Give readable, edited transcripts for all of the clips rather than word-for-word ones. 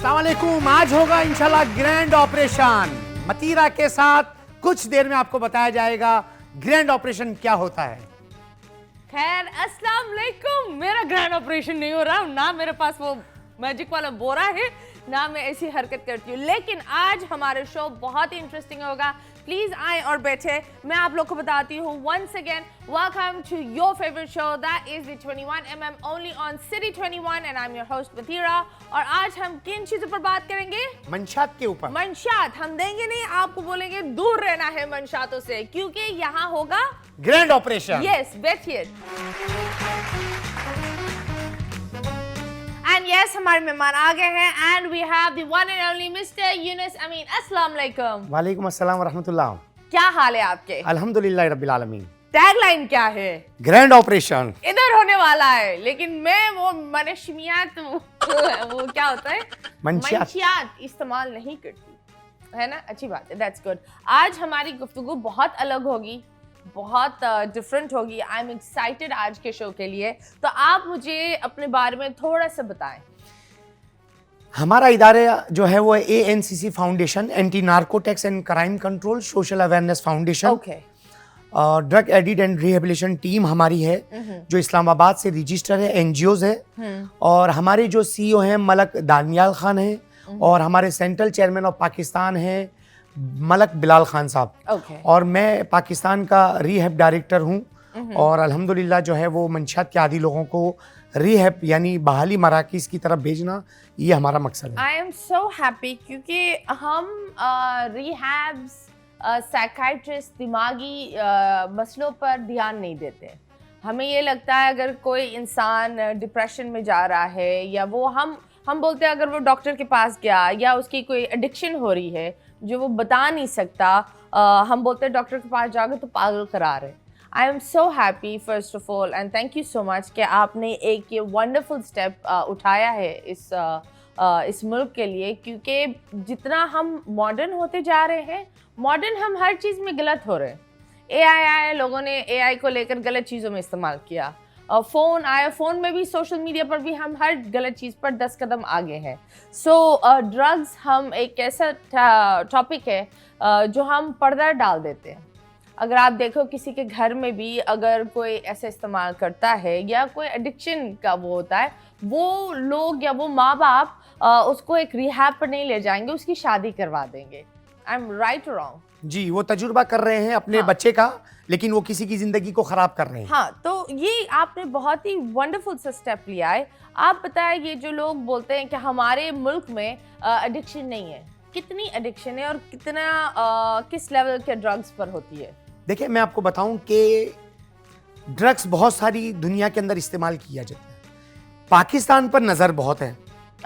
अस्सलाम वालेकुम। आज होगा इंशाल्लाह ग्रैंड ऑपरेशन मतीरा के साथ। कुछ देर में आपको बताया जाएगा ग्रैंड ऑपरेशन क्या होता है। खैर अस्सलाम वालेकुम। मेरा ग्रैंड ऑपरेशन नहीं हो रहा ना, मेरे पास वो मैजिक वाला बोरा है ना मैं ऐसी हरकत करती हूँ, लेकिन आज हमारा शो बहुत ही इंटरेस्टिंग होगा। प्लीज आए और बैठे। मैं आप लोग को बताती हूँ once again welcome to your favourite show that is the 21mm only on city 21 and I am your host Matira. और आज हम किन चीजों पर बात करेंगे? मंशात के ऊपर। मंशात हम देंगे नहीं, आपको बोलेंगे दूर रहना है मंशातों से, क्योंकि यहाँ होगा ग्रैंड ऑपरेशन। यस, बैठिए। And yes, हमारे मेहमान आ गए हैं and we have the one and only Mr. Yunus Amin. अस्सलाम वालेकुम। वालेकुम अस्सलाम वरहमतुल्लाह। क्या हाल है आपके? अल्हम्दुलिल्लाह रब्बिल आलमीन। टैगलाइन क्या है? ग्रैंड ऑपरेशन इधर होने वाला है, लेकिन मैं वो मनशियात वो क्या होता है, मंशियात इस्तेमाल नहीं करती, है ना? अच्छी बात है, दैट्स गुड। आज हमारी गुफ्तगू बहुत अलग होगी, बहुत डिफरेंट होगी। आई एम एक्साइटेड आज के शो के लिए। तो आप मुझे अपने बारे में थोड़ा सा बताएं। हमारा इदारा जो है वो ANCC foundation, anti narcotics and crime control social awareness foundation. Okay. Drug addict and rehabilitation team हमारी है जो इस्लामाबाद से रजिस्टर है, NGOs है। और हमारे जो CEO हैं मलक दानियाल खान हैं और हमारे सेंट्रल चेयरमैन ऑफ पाकिस्तान हैं मलक बिलाल खान साहब। Okay. और मैं पाकिस्तान का रीहैब डायरेक्टर हूँ और अल्हम्दुलिल्लाह जो है वो मंशात के आदी लोगों को रीहैब यानी बहाली मराकिज़ की तरफ भेजना, ये हमारा मकसद है। आई एम सो हैप्पी क्योंकि हम रिहैब्स, साइकाइट्रिस्ट, दिमागी मसलों पर ध्यान नहीं देते। हमें ये लगता है अगर कोई इंसान डिप्रेशन में जा रहा है या वो हम बोलते हैं अगर वो डॉक्टर के पास गया या उसकी कोई एडिक्शन हो रही है जो वो बता नहीं सकता, हम बोलते हैं डॉक्टर के पास जाओगे तो पागल करार है। I am so happy first of all and thank you so much कि आपने एक ये वंडरफुल स्टेप उठाया है इस मुल्क के लिए, क्योंकि जितना हम मॉडर्न होते जा रहे हैं, मॉडर्न हम हर चीज़ में गलत हो रहे हैं। AI आया, लोगों ने AI को लेकर गलत चीज़ों में इस्तेमाल किया। फ़ोन आया, फ़ोन में भी, सोशल मीडिया पर भी हम हर गलत चीज़ पर 10 कदम आगे हैं। सो ड्रग्स हम एक ऐसा टॉपिक है जो हम पर्दा डाल देते हैं। अगर आप देखो किसी के घर में भी अगर कोई ऐसा इस्तेमाल करता है या कोई एडिक्शन का वो होता है, वो लोग या वो माँ बाप उसको एक रिहैब पर नहीं ले जाएंगे, उसकी शादी करवा देंगे। आई एम राइट और रॉन्ग? जी, वो तजुर्बा कर रहे हैं अपने बच्चे का, लेकिन वो किसी की जिंदगी को खराब कर रहे हैं। हाँ, तो ये आपने बहुत ही वंडरफुल सा स्टेप लिया है। आप बताएं, ये जो लोग बोलते हैं कि हमारे मुल्क में एडिक्शन नहीं है, कितनी एडिक्शन है और कितना किस लेवल के ड्रग्स पर होती है? देखिए, मैं आपको बताऊं कि ड्रग्स बहुत सारी दुनिया के अंदर इस्तेमाल किया जाता है। पाकिस्तान पर नज़र बहुत है।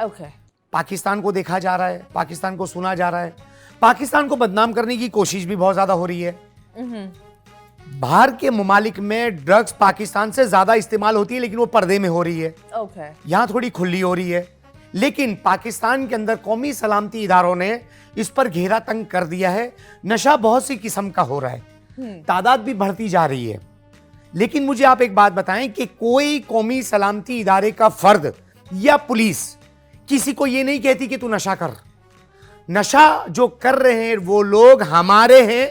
ओके। पाकिस्तान को देखा जा रहा है, पाकिस्तान को सुना जा रहा है, पाकिस्तान को बदनाम करने की कोशिश भी बहुत ज़्यादा हो रही है। बाहर के ममालिक में ड्रग्स पाकिस्तान से ज़्यादा इस्तेमाल होती है, लेकिन वो पर्दे में हो रही है। ओके। यहाँ थोड़ी खुली हो रही है, लेकिन पाकिस्तान के अंदर कौमी सलामती इदारों ने इस पर घेरा तंग कर दिया है। नशा बहुत सी किस्म का हो रहा है, तादाद भी बढ़ती जा रही है। लेकिन मुझे आप एक बात बताएं कि कोई कौमी सलामती इदारे का फर्द या पुलिस किसी को ये नहीं कहती कि तू नशा कर। नशा जो कर रहे हैं वो लोग हमारे हैं,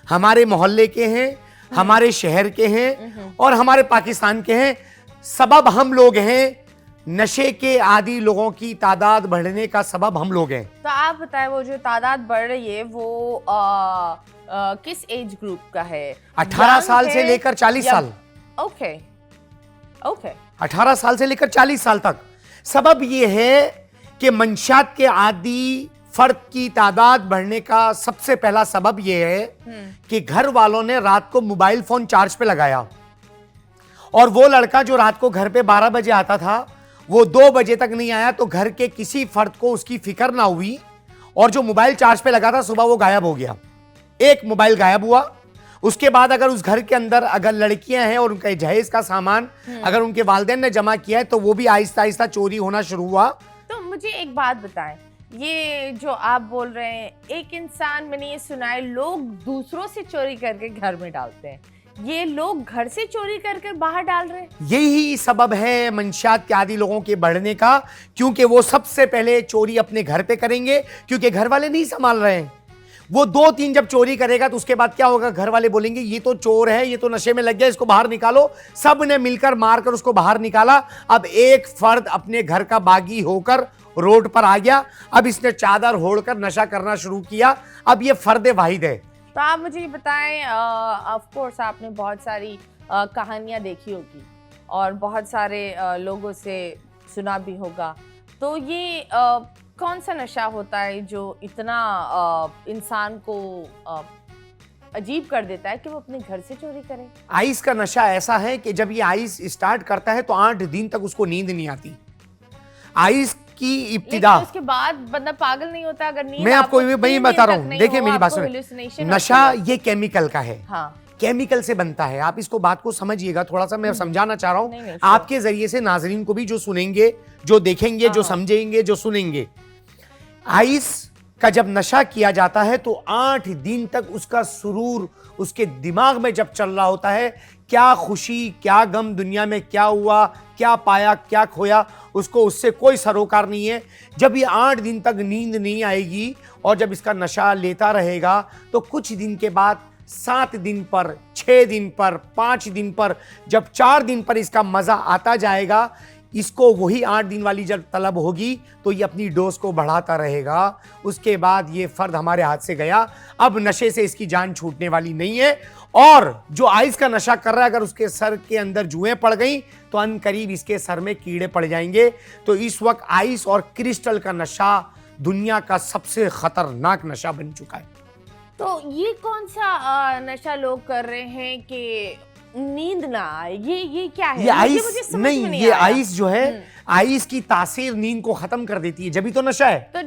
हमारे मोहल्ले के हैं, हमारे शहर के हैं और हमारे पाकिस्तान के हैं। सबब हम लोग हैं। नशे के आदी लोगों की तादाद बढ़ने का सबब हम लोग हैं। तो आप बताएं, वो जो तादाद बढ़ रही है वो किस एज ग्रुप का है? 18 साल से लेकर 40 साल। Okay okay. 18 साल से लेकर 40 साल तक। सबब ये है कि मंशात के आदी फर्द की तादाद बढ़ने का सबसे पहला सबब यह है कि घर वालों ने रात को मोबाइल फोन चार्ज पे लगाया और वो लड़का जो रात को घर पे 12 बजे आता था वो 2 बजे तक नहीं आया, तो घर के किसी फर्द को उसकी फिक्र ना हुई और जो मोबाइल चार्ज पे लगा था सुबह वो गायब हो गया। एक मोबाइल गायब हुआ। उसके बाद अगर उस घर के अंदर अगर लड़कियां हैं और उनका जहेज का सामान अगर उनके वालिदैन ने जमा किया है तो वो भी आहिस्ता आहिस्ता चोरी होना शुरू हुआ। तो मुझे एक बात बताएं, ये जो आप बोल रहे हैं, एक इंसान, मैंने ये सुना है लोग दूसरों से चोरी करके घर में डालते हैं, ये लोग घर से चोरी कर कर बाहर डाल रहे हैं। यही सबब है मंशियात के आदी लोगों के बढ़ने का, क्योंकि वो सबसे पहले चोरी अपने घर पे करेंगे, क्योंकि घर वाले नहीं संभाल रहे हैं। वो 2-3 जब चोरी करेगा तो उसके बाद क्या होगा, घर वाले बोलेंगे ये तो चोर है, ये तो नशे में लग गया, इसको बाहर निकालो। सब ने मिलकर मारकर उसको बाहर निकाला। अब एक फर्द अपने घर का बागी होकर रोड पर आ गया। अब इसने चादर ओढ़कर नशा करना शुरू किया। अब ये फर्द वाहिद है। तो आप मुझे ये बताएं, ऑफ कोर्स आपने बहुत सारी कहानियां देखी होगी और बहुत सारे लोगों से सुना भी होगा। तो ये कौन सा नशा होता है जो इतना इंसान को अजीब कर देता है कि वो अपने घर से चोरी करे? आइस का नशा ऐसा है कि जब ये आइस स्टार्ट करता है तो 8 दिन तक उसको नींद नहीं आती। आइस की इब्तिदा, लेकिन उसके बाद बंदा पागल नहीं होता अगर नींद मैं आपको वही 3 बता दिन रहा तक हूँ। नहीं देखिए हो, मेरी बात आपको सुनिए, hallucination नशा होती है। ये केमिकल का है। हाँ, केमिकल से बनता है। आप इसको बात को समझिएगा, थोड़ा सा मैं समझाना चाह रहा नहीं, हूँ नहीं, आपके जरिए से नाजरीन को भी, जो सुनेंगे, जो देखेंगे, जो समझेंगे, जो सुनेंगे। आइस का जब नशा किया जाता है तो 8 दिन तक उसका सुरूर उसके दिमाग में जब चल रहा होता है, क्या खुशी क्या गम, दुनिया में क्या हुआ, क्या पाया क्या खोया, उसको उससे कोई सरोकार नहीं है। जब ये 8 दिन तक नींद नहीं आएगी और जब इसका नशा लेता रहेगा तो कुछ दिन के बाद 7 दिन पर, 6 दिन पर, 5 दिन पर, जब 4 दिन पर इसका मजा आता जाएगा, इसको वही 8 दिन वाली जब तलब होगी तो ये अपनी डोज को बढ़ाता रहेगा। उसके बाद ये फर्द हमारे हाथ से गया। अब नशे से इसकी जान छूटने वाली नहीं है। और जो आइस का नशा कर रहा है, अगर उसके सर के अंदर जुएं पड़ गई तो अनकरीब इसके सर में कीड़े पड़ जाएंगे। तो इस वक्त आइस और क्रिस्टल का नशा दुनिया का सबसे खतरनाक नशा बन चुका है। तो ये कौन सा नशा लोग कर रहे हैं कि नींद ना आए? ये क्या है? ये आइस मुझे समझ नहीं, में ये आया। आइस जो है, आइस की तासीर नींद को खत्म कर देती है, जब तो नशा है। तो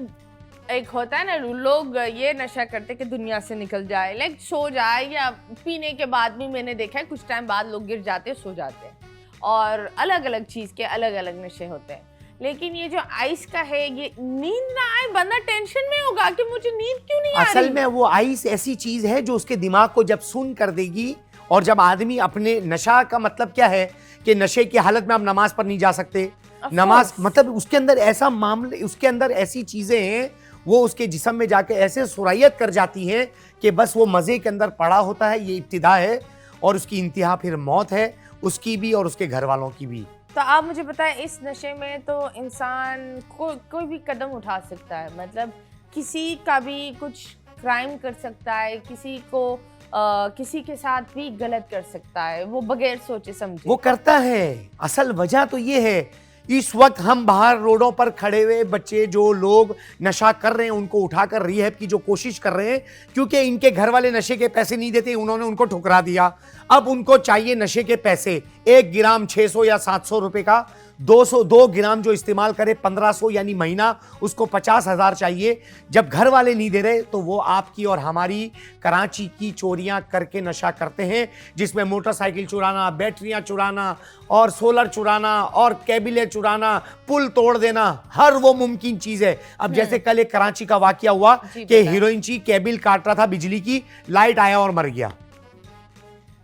एक होता है ना, लोग ये नशा करते कि दुनिया से निकल जाए, लाइक सो जाए, या पीने के बाद भी मैंने देखा है कुछ टाइम बाद लोग गिर जाते हैं, सो जाते हैं। और अलग अलग चीज के अलग अलग नशे होते हैं। लेकिन ये जो आइस का है, ये नींद ना आए, बंदा टेंशन में होगा कि मुझे नींद क्यों नहीं आ रही। असल में वो आइस ऐसी चीज है जो उसके दिमाग को जब सुन कर देगी। और जब आदमी अपने, नशा का मतलब क्या है कि नशे की हालत में आप नमाज पर नहीं जा सकते। नमाज मतलब उसके अंदर ऐसा मामले, उसके अंदर ऐसी चीजें हैं, वो उसके जिस्म में जाके ऐसे सुरायत कर जाती हैं कि बस वो मजे के अंदर पड़ा होता है। ये इब्तिदा है और उसकी इंतहा फिर मौत है, उसकी भी और उसके घर वालों की भी। तो आप मुझे बताएं, इस नशे में तो इंसान कोई भी कदम उठा सकता है, मतलब किसी का भी कुछ क्राइम कर सकता है, किसी को किसी के साथ भी गलत कर सकता है, वो बगैर सोचे समझे वो करता है। असल वजह तो ये है, इस वक्त हम बाहर रोडों पर खड़े हुए बच्चे, जो लोग नशा कर रहे हैं, उनको उठाकर रिहैब की जो कोशिश कर रहे हैं, क्योंकि इनके घर वाले नशे के पैसे नहीं देते, उन्होंने उनको ठुकरा दिया। अब उनको चाहिए नशे के पैसे। 1 ग्राम 600 या 700 रुपए का, 202 ग्राम जो इस्तेमाल करे 1500, यानी महीना उसको 50,000 चाहिए। जब घर वाले नहीं दे रहे तो वो आपकी और हमारी कराची की चोरियां करके नशा करते हैं, जिसमें मोटरसाइकिल चुराना, बैटरियां चुराना और सोलर चुराना और केबिलें चुराना, पुल तोड़ देना, हर वो मुमकिन चीज है। अब जैसे कल एक कराची का वाकया हुआ कि हीरोइन ची केबिल काट रहा था बिजली की, लाइट आया और मर गया।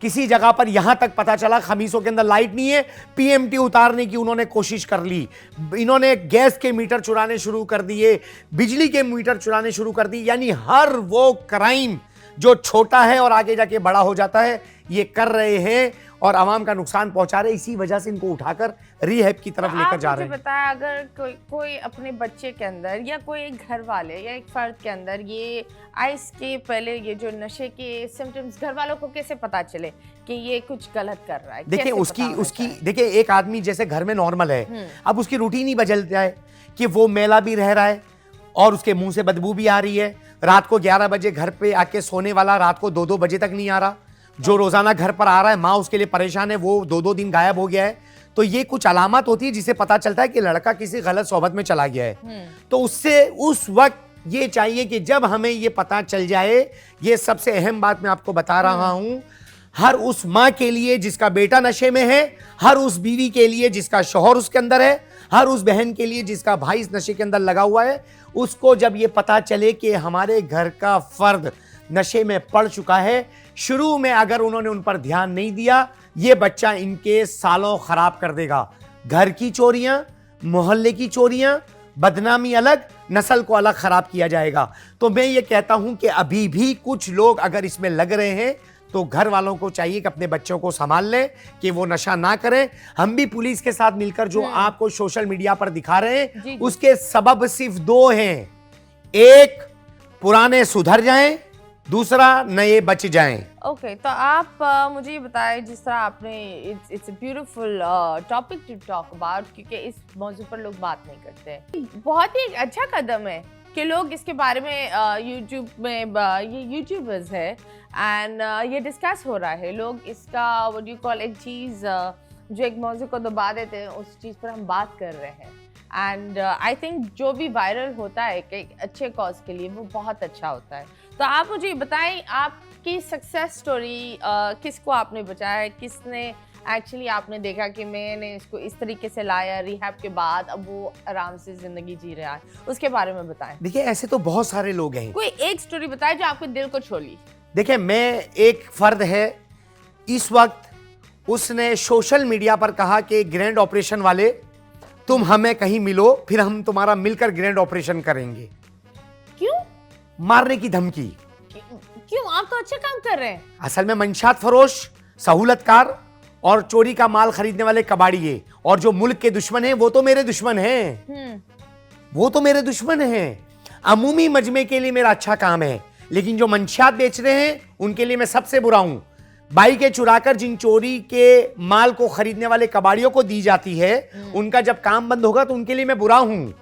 किसी जगह पर यहां तक पता चला खमीसों के अंदर लाइट नहीं है, पीएमटी उतारने की उन्होंने कोशिश कर ली। इन्होंने गैस के मीटर चुराने शुरू कर दिए, बिजली के मीटर चुराने शुरू कर दी। यानी हर वो क्राइम जो छोटा है और आगे जाके बड़ा हो जाता है, ये कर रहे हैं और आवाम का नुकसान पहुंचा रहे। इसी वजह से इनको उठाकर रिहैब की तरफ लेकर जा रहे हैं। बताया, अगर कोई अपने बच्चे के अंदर या कोई एक घर वाले या एक फर्द के अंदर ये आइस के पहले ये जो नशे के सिम्टम्स, घर वालों को कैसे पता चले कि ये कुछ गलत कर रहा है? देखिए उसकी देखिए, एक आदमी जैसे घर में नॉर्मल है, अब उसकी रूटीन ही बदल जाए कि वो मेला भी रह रहा है और उसके मुंह से बदबू भी आ रही है। रात को 11 बजे घर पे आके सोने वाला रात को 2-2 बजे तक नहीं आ रहा। जो रोजाना घर पर आ रहा है, माँ उसके लिए परेशान है, वो 2-2 दिन गायब हो गया है। तो ये कुछ अलामत होती है जिसे पता चलता है कि लड़का किसी गलत सोबत में चला गया है। तो उससे उस वक्त ये चाहिए कि जब हमें ये पता चल जाए, ये सबसे अहम बात मैं आपको बता रहा हूं, हर उस माँ के लिए जिसका बेटा नशे में है, हर उस बीवी के लिए जिसका शौहर उसके अंदर है, हर उस बहन के लिए जिसका भाई इस नशे के अंदर लगा हुआ है, उसको जब ये पता चले कि हमारे घर का फर्द नशे में पड़ चुका है। शुरू में अगर उन्होंने उन पर ध्यान नहीं दिया, ये बच्चा इनके सालों खराब कर देगा। घर की चोरियां, मोहल्ले की चोरियां, बदनामी अलग, नस्ल को अलग खराब किया जाएगा। तो मैं ये कहता हूं कि अभी भी कुछ लोग अगर इसमें लग रहे हैं तो घर वालों को चाहिए कि अपने बच्चों को संभाल लें कि वो नशा ना करें। हम भी पुलिस के साथ मिलकर जो आपको सोशल मीडिया पर दिखा रहे हैं, जी। उसके सबब सिर्फ दो हैं। एक, पुराने सुधर जाएं, दूसरा नए बच जाएं। ओके, तो आप मुझे ये बताएं, जिस तरह आपने it's a beautiful topic to talk about, क्योंकि इस मौजू पर लोग बात नहीं करते। बहुत ही एक अच्छा कदम है कि लोग इसके बारे में यूट्यूब में ये यूट्यूबर्स है एंड ये डिस्कस हो रहा है। लोग इसका व्हाट यू कॉल एक चीज़ जो एक मौजू को दबा देते हैं, उस चीज़ पर हम बात कर रहे हैं। एंड आई थिंक जो भी वायरल होता है कि अच्छे कॉज के लिए, वो बहुत अच्छा होता है। तो आप मुझे बताएं, आपकी सक्सेस स्टोरी, किसको आपने बचाया, किसने एक्चुअली आपने देखा कि मैंने इसको इस तरीके से लाया रिहैब के बाद, अब वो आराम से जिंदगी जी रहा है, उसके बारे में बताएं। देखिए, ऐसे तो बहुत सारे लोग हैं। कोई एक स्टोरी बताएं जो आपके दिल को छू ली। देखिए, मैं एक फर्द है, इस वक्त उसने सोशल मीडिया पर कहा कि ग्रैंड ऑपरेशन वाले, तुम हमें कहीं मिलो, फिर हम तुम्हारा मिलकर ग्रैंड ऑपरेशन करेंगे। क्यों? मारने की धमकी। क्यों? आप तो अच्छा काम कर रहे हैं। असल में मंशात फरोश, सहूलतकार और चोरी का माल खरीदने वाले कबाड़िए और जो मुल्क के दुश्मन हैं, वो तो मेरे दुश्मन हैं। वो तो मेरे दुश्मन हैं। अमूमी मजमे के लिए मेरा अच्छा काम है, लेकिन जो मंशियात बेच रहे हैं उनके लिए मैं सबसे बुरा हूं। बाइकें चुराकर जिन चोरी के माल को खरीदने वाले कबाड़ियों को दी जाती है, उनका जब काम बंद होगा तो उनके लिए मैं बुरा हूं।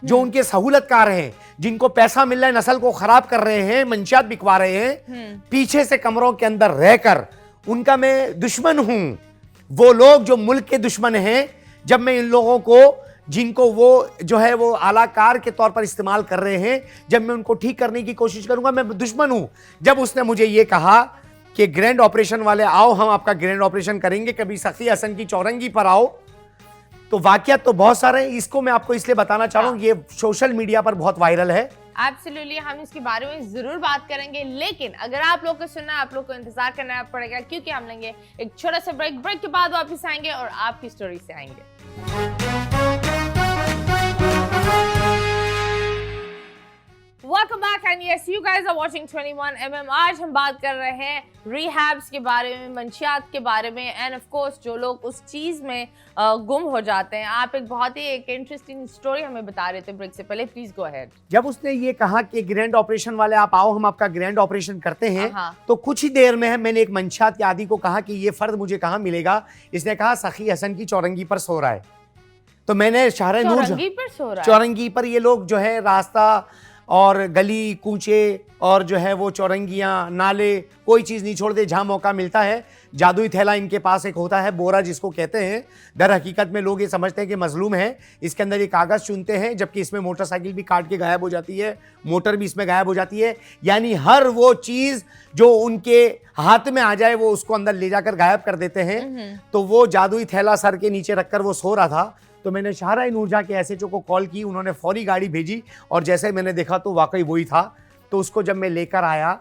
जो उनके सहूलतकार हैं, जिनको पैसा मिल रहा है, नस्ल को खराब कर रहे हैं, मंशियात बिकवा रहे हैं, पीछे से कमरों के अंदर रहकर, उनका मैं दुश्मन हूं। वो लोग जो मुल्क के दुश्मन हैं, जब मैं इन लोगों को, जिनको वो जो है वो आलाकार के तौर पर इस्तेमाल कर रहे हैं, जब मैं उनको ठीक करने की कोशिश करूंगा, मैं दुश्मन हूं। जब उसने मुझे ये कहा कि ग्रैंड ऑपरेशन वाले आओ, हम आपका ग्रैंड ऑपरेशन करेंगे, कभी सखी हसन की चौरंगी पर आओ, तो वाकयात तो बहुत सारे हैं। इसको मैं आपको इसलिए बताना चाह रहा हूं, ये सोशल मीडिया पर बहुत वायरल है। एब्सोल्युटली, हम इसके बारे में जरूर बात करेंगे, लेकिन अगर आप लोग को सुनना है, आप लोग को इंतजार करना पड़ेगा, क्योंकि हम लेंगे एक छोटा सा ब्रेक। ब्रेक के बाद वापस आएंगे और आपकी स्टोरी से आएंगे। Welcome back and yes, you guys are watching 21mm। आज हम बात कर रहे हैं रिहैब्स के बारे में, मंशियात के बारे में, एंड ऑफ कोर्स जो लोग उस चीज में गुम हो जाते हैं। आप एक बहुत ही एक इंटरेस्टिंग स्टोरी हमें बता रहे थे ब्रेक से पहले, प्लीज गो अहेड। जब उसने ये कहा कि ग्रैंड ऑपरेशन वाले आप आओ, हम आपका ग्रैंड ऑपरेशन करते हैं, हाँ। तो कुछ ही देर में मैंने एक मंशियात के आदी को कहा कि ये फर्द मुझे कहाँ मिलेगा। इसने कहा सखी हसन की चौरंगी पर सो रहा है। तो मैंने शाहर नूर, चौरंगी पर सो रहा है? चौरंगी पर ये लोग जो है रास्ता और गली कूचे और जो है वो चौरंगियाँ, नाले, कोई चीज़ नहीं छोड़ते जहाँ मौका मिलता है। जादुई थैला इनके पास एक होता है, बोरा जिसको कहते हैं। दर हकीकत में लोग ये समझते हैं कि मजलूम है, इसके अंदर ये कागज़ चुनते हैं, जबकि इसमें मोटरसाइकिल भी काट के गायब हो जाती है, मोटर भी इसमें गायब हो जाती है। यानी हर वो चीज़ जो उनके हाथ में आ जाए वो उसको अंदर ले जाकर गायब कर देते हैं। तो वो जादुई थैला सर के नीचे रखकर वो सो रहा था। तो मैंने शाहरा नूरजहाँ के एसएचओ को कॉल की, उन्होंने फौरी गाड़ी भेजी और जैसे मैंने देखा तो वाकई वही था। तो उसको जब मैं लेकर आया,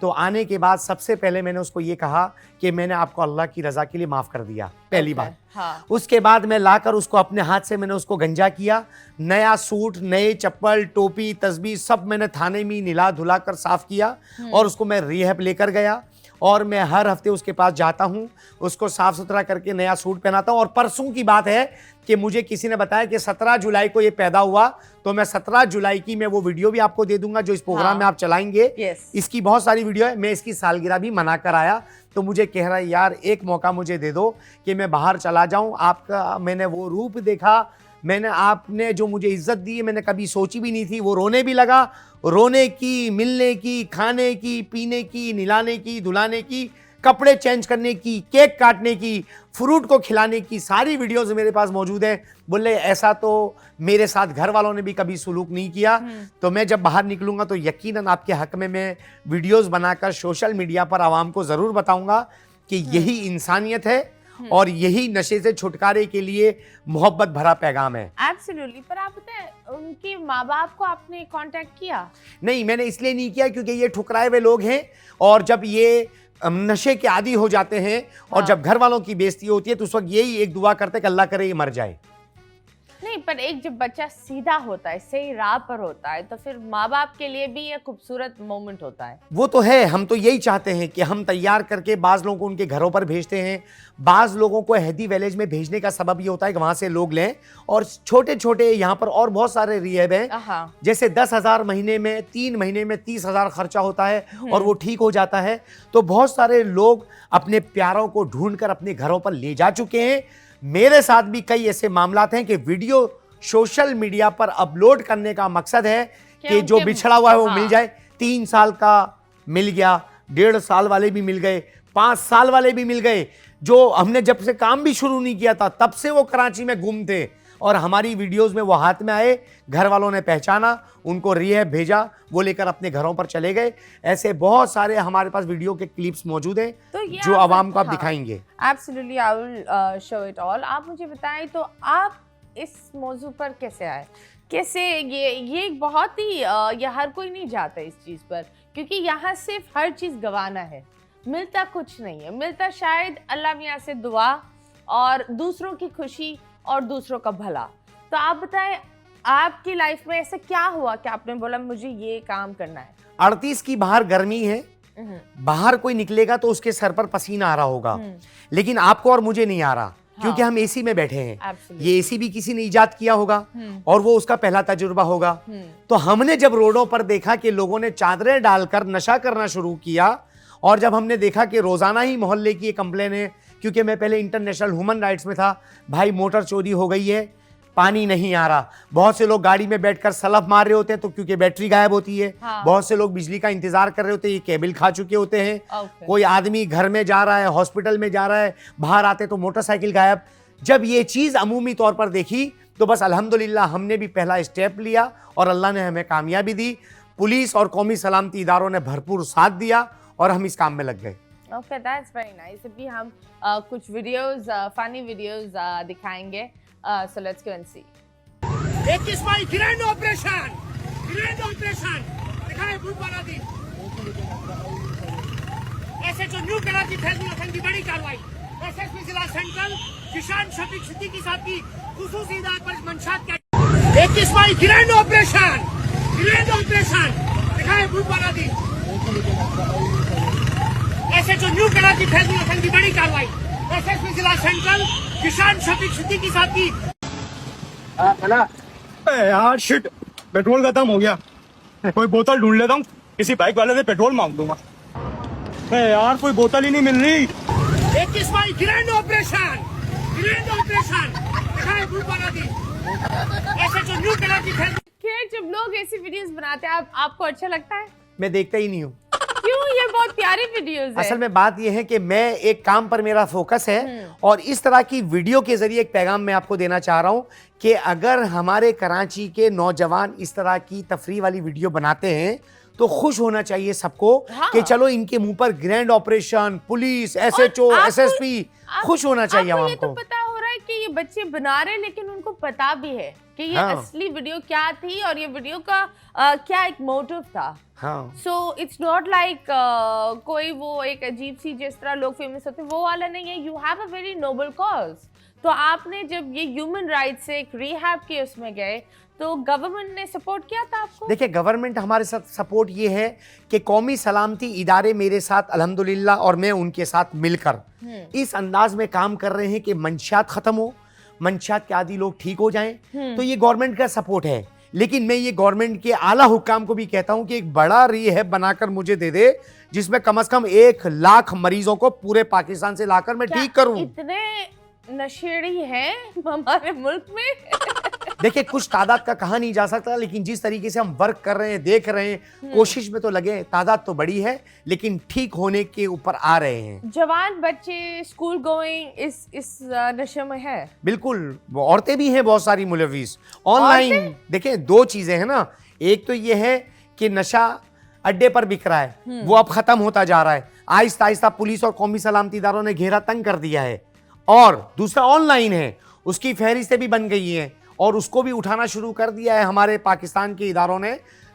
तो आने के बाद सबसे पहले मैंने उसको ये कहा कि मैंने आपको अल्लाह की रजा के लिए माफ़ कर दिया, पहली बात। हाँ। उसके बाद मैं लाकर उसको अपने हाथ से मैंने उसको गंजा किया, नया सूट, नए चप्पल, टोपी, तस्बीह सब मैंने थाने में निला धुला कर साफ किया और उसको मैं रिहैब लेकर गया। और मैं हर हफ्ते उसके पास जाता हूँ, उसको साफ सुथरा करके नया सूट पहनाता हूँ। और परसों की बात है कि मुझे किसी ने बताया कि 17 जुलाई को ये पैदा हुआ, तो मैं 17 जुलाई की मैं वो वीडियो भी आपको दे दूंगा जो इस प्रोग्राम में आप चलाएंगे। इसकी बहुत सारी वीडियो है। मैं इसकी सालगिरह भी मना कर आया, तो मुझे कह रहा है यार एक मौका मुझे दे दो कि मैं बाहर चला जाऊँ। आपका मैंने वो रूप देखा, मैंने आपने जो मुझे इज्जत दी मैंने कभी सोची भी नहीं थी। वो रोने भी लगा, रोने की, मिलने की, खाने की, पीने की, निलाने की, धुलाने की, कपड़े चेंज करने की, केक काटने की, फ्रूट को खिलाने की सारी वीडियोस मेरे पास मौजूद है। बोले ऐसा तो मेरे साथ घर वालों ने भी कभी सुलूक नहीं किया। तो मैं जब बाहर निकलूंगा तो यकीनन आपके हक में मैं वीडियोस बनाकर सोशल मीडिया पर आवाम को ज़रूर बताऊंगा कि यही इंसानियत है और यही नशे से छुटकारे के लिए मोहब्बत भरा पैगाम है। एब्सोल्युटली। पर आप बताएं, उनके माँ बाप को आपने कांटेक्ट किया? नहीं, मैंने इसलिए नहीं किया क्योंकि ये ठुकराए हुए लोग हैं, और जब ये नशे के आदी हो जाते हैं और जब घर वालों की बेइज्जती होती है तो उस वक्त यही एक दुआ करते हैं कि अल्लाह करे ये मर जाए। नहीं, पर एक जब बच्चा सीधा होता है, सही राह पर होता है, तो फिर माँ बाप के लिए भी ये खूबसूरत मोमेंट होता है। वो तो है, हम तो यही चाहते हैं कि हम तैयार करके बाज लोगों को उनके घरों पर भेजते हैं। बाज लोगों को हैदी विलेज में भेजने का सबब ये होता है कि वहां से लोग लें, और छोटे छोटे यहाँ पर और बहुत सारे रिहैब हैं, जैसे 10,000 महीने में, 3 महीने में 30,000 खर्चा होता है और वो ठीक हो जाता है। तो बहुत सारे लोग अपने प्यारों को ढूंढकर अपने घरों पर ले जा चुके हैं। मेरे साथ भी कई ऐसे मामलात हैं कि वीडियो सोशल मीडिया पर अपलोड करने का मकसद है कि जो बिछड़ा हुआ है वो मिल जाए। 3 साल का मिल गया, 1.5 साल वाले भी मिल गए, 5 साल वाले भी मिल गए। जो हमने जब से काम भी शुरू नहीं किया था तब से वो कराची में गुम थे, और हमारी वीडियोस में वो हाथ में आए, घर वालों ने पहचाना, उनको रिहैब भेजा, वो लेकर अपने घरों पर चले गए। ऐसे बहुत सारे हमारे पास वीडियो के क्लिप्स मौजूद हैं तो जो आवाम को आप दिखाएंगे। Absolutely, I will show it all. आप मुझे बताएं, तो आप इस मौजू पर कैसे आए? कैसे ये एक बहुत ही ये हर कोई नहीं जाता इस चीज़ पर, क्योंकि यहाँ सिर्फ हर चीज़ गंवाना है, मिलता कुछ नहीं है। मिलता शायद अल्लाह मियाँ से दुआ और दूसरों की खुशी और दूसरों का भला। तो आप बताएं, आपकी लाइफ में ऐसा क्या हुआ कि आपने बोला मुझे ये काम करना है? 38 की बाहर गर्मी है, बाहर कोई निकलेगा तो उसके सर पर पसीना आ रहा होगा, लेकिन आपको और मुझे नहीं आ रहा, क्योंकि हम एसी में बैठे हैं। ये एसी भी किसी ने इजाद किया होगा और वो उसका पहला तजुर्बा होगा। तो हमने जब रोडों पर देखा कि लोगों ने चादरें डालकर नशा करना शुरू किया, और जब हमने देखा कि रोजाना ही मोहल्ले की ये कंप्लेन है, क्योंकि मैं पहले इंटरनेशनल ह्यूमन राइट्स में था, भाई मोटर चोरी हो गई है, पानी नहीं आ रहा। बहुत से लोग गाड़ी में बैठकर सलफ मार रहे होते हैं तो क्योंकि बैटरी गायब होती है। बहुत से लोग बिजली का इंतजार कर रहे होते हैं, ये केबल खा चुके होते हैं। कोई आदमी घर में जा रहा है, हॉस्पिटल में जा रहा है, बाहर आते तो मोटरसाइकिल गायब। जब ये चीज अमूमी तौर पर देखी तो बस अल्हम्दुलिल्लाह हमने भी पहला स्टेप लिया और अल्लाह ने हमें कामयाबी दी। पुलिस और कौमी सलामती इदारों ने भरपूर साथ दिया और हम इस काम में लग गए। Okay, that's very nice. अभी हम कुछ वीडियोस, फनी वीडियोस दिखाएंगे। So let's go and see. 21वां ग्रैंड ऑपरेशन दिखाए भूतवाला दिन। एसएचओ न्यू कराची फैजल हसन की बड़ी कार्रवाई। एसएसपी जिला सेंट्रल किशान शफीक सिद्दीकी साहब की खुसूसी हिदायत पर मंशात किया। 21वां ग्रैंड ऑपरेशन दिखाए भूतवाला दिन। एसएचओ न्यू कराची फैजल हसन की बड़ी कार्रवाई। एसएसपी जिला सेंट्रल किशान शफीक सिद्दीकी साहब की। यार शिट, पेट्रोल खत्म हो गया। कोई बोतल ढूंढ लेता हूँ, किसी बाइक वाले से पेट्रोल मांग दूंगा। यार कोई बोतल ही नहीं मिल रही। 21वां ग्रैंड ऑपरेशन दिखाए भूतवाला दिन। SHO new Karachi Faisal. जब लोग ऐसी वीडियोस बनाते हैं, आपको अच्छा लगता है? मैं देखता ही नहीं हूँ। क्यों? ये बहुत प्यारी वीडियोस है। असल में बात यह है कि मैं एक काम पर मेरा फोकस है, और इस तरह की वीडियो के जरिए एक पैगाम मैं आपको देना चाह रहा हूं कि अगर हमारे कराची के नौजवान इस तरह की तफरीह वाली वीडियो बनाते हैं तो खुश होना चाहिए सबको। कि चलो इनके मुंह पर grand operation, police, SHO, SSP, खुश होना चाहिए आवाम ये तो पता हो रहा है कि ये बच्चे बना रहे हैं, लेकिन उनको पता भी है कि ये असली वीडियो क्या थी और ये वीडियो का क्या एक मोटिव था। सो इट्स नॉट लाइक कोई वो एक अजीब सी जिस तरह लोग फेमस होते हैं वो वाला नहीं है। You have a very noble cause. तो आपने जब ये ह्यूमन राइट्स से एक रिहैब के उसमें गए तो गवर्नमेंट ने सपोर्ट किया था आपको? देखिए, गवर्नमेंट हमारे साथ सपोर्ट ये है कि कौमी सलामती इदारे मेरे साथ अल्हम्दुलिल्लाह और मैं उनके साथ मिलकर इस अंदाज में काम कर रहे हैं कि मंशियात खत्म हो, मंशियात के आदी लोग ठीक हो जाएं। तो ये गवर्नमेंट का सपोर्ट है। लेकिन मैं ये गवर्नमेंट के आला हुक्काम को भी कहता हूं कि एक बड़ा रिहैब बनाकर मुझे दे दे, जिसमें कम से कम 1 लाख मरीजों को पूरे पाकिस्तान से लाकर मैं ठीक करूं। इतने नशेड़ी हैं हमारे मुल्क में। देखिए, कुछ तादाद का कहा नहीं जा सकता, लेकिन जिस तरीके से हम वर्क कर रहे हैं, देख रहे हैं, कोशिश में तो लगे, तादाद तो बड़ी है लेकिन ठीक होने के ऊपर आ रहे हैं। जवान बच्चे स्कूल गोइंग इस नशे में है। बिल्कुल, औरतें भी हैं बहुत सारी मुलविस ऑनलाइन। देखिए, 2 चीजें हैं ना, एक तो ये है कि नशा अड्डे पर बिक रहा है, वो अब खत्म होता जा रहा है। आहिस्ता आहिस्ता पुलिस और कौमी सलामती इदारों ने घेरा तंग कर दिया है। और दूसरा ऑनलाइन है, उसकी फहरिस्तें भी बन गई हैं और उसको भी उठाना शुरू कर दिया है हमारे पाकिस्तान के इदारों ने।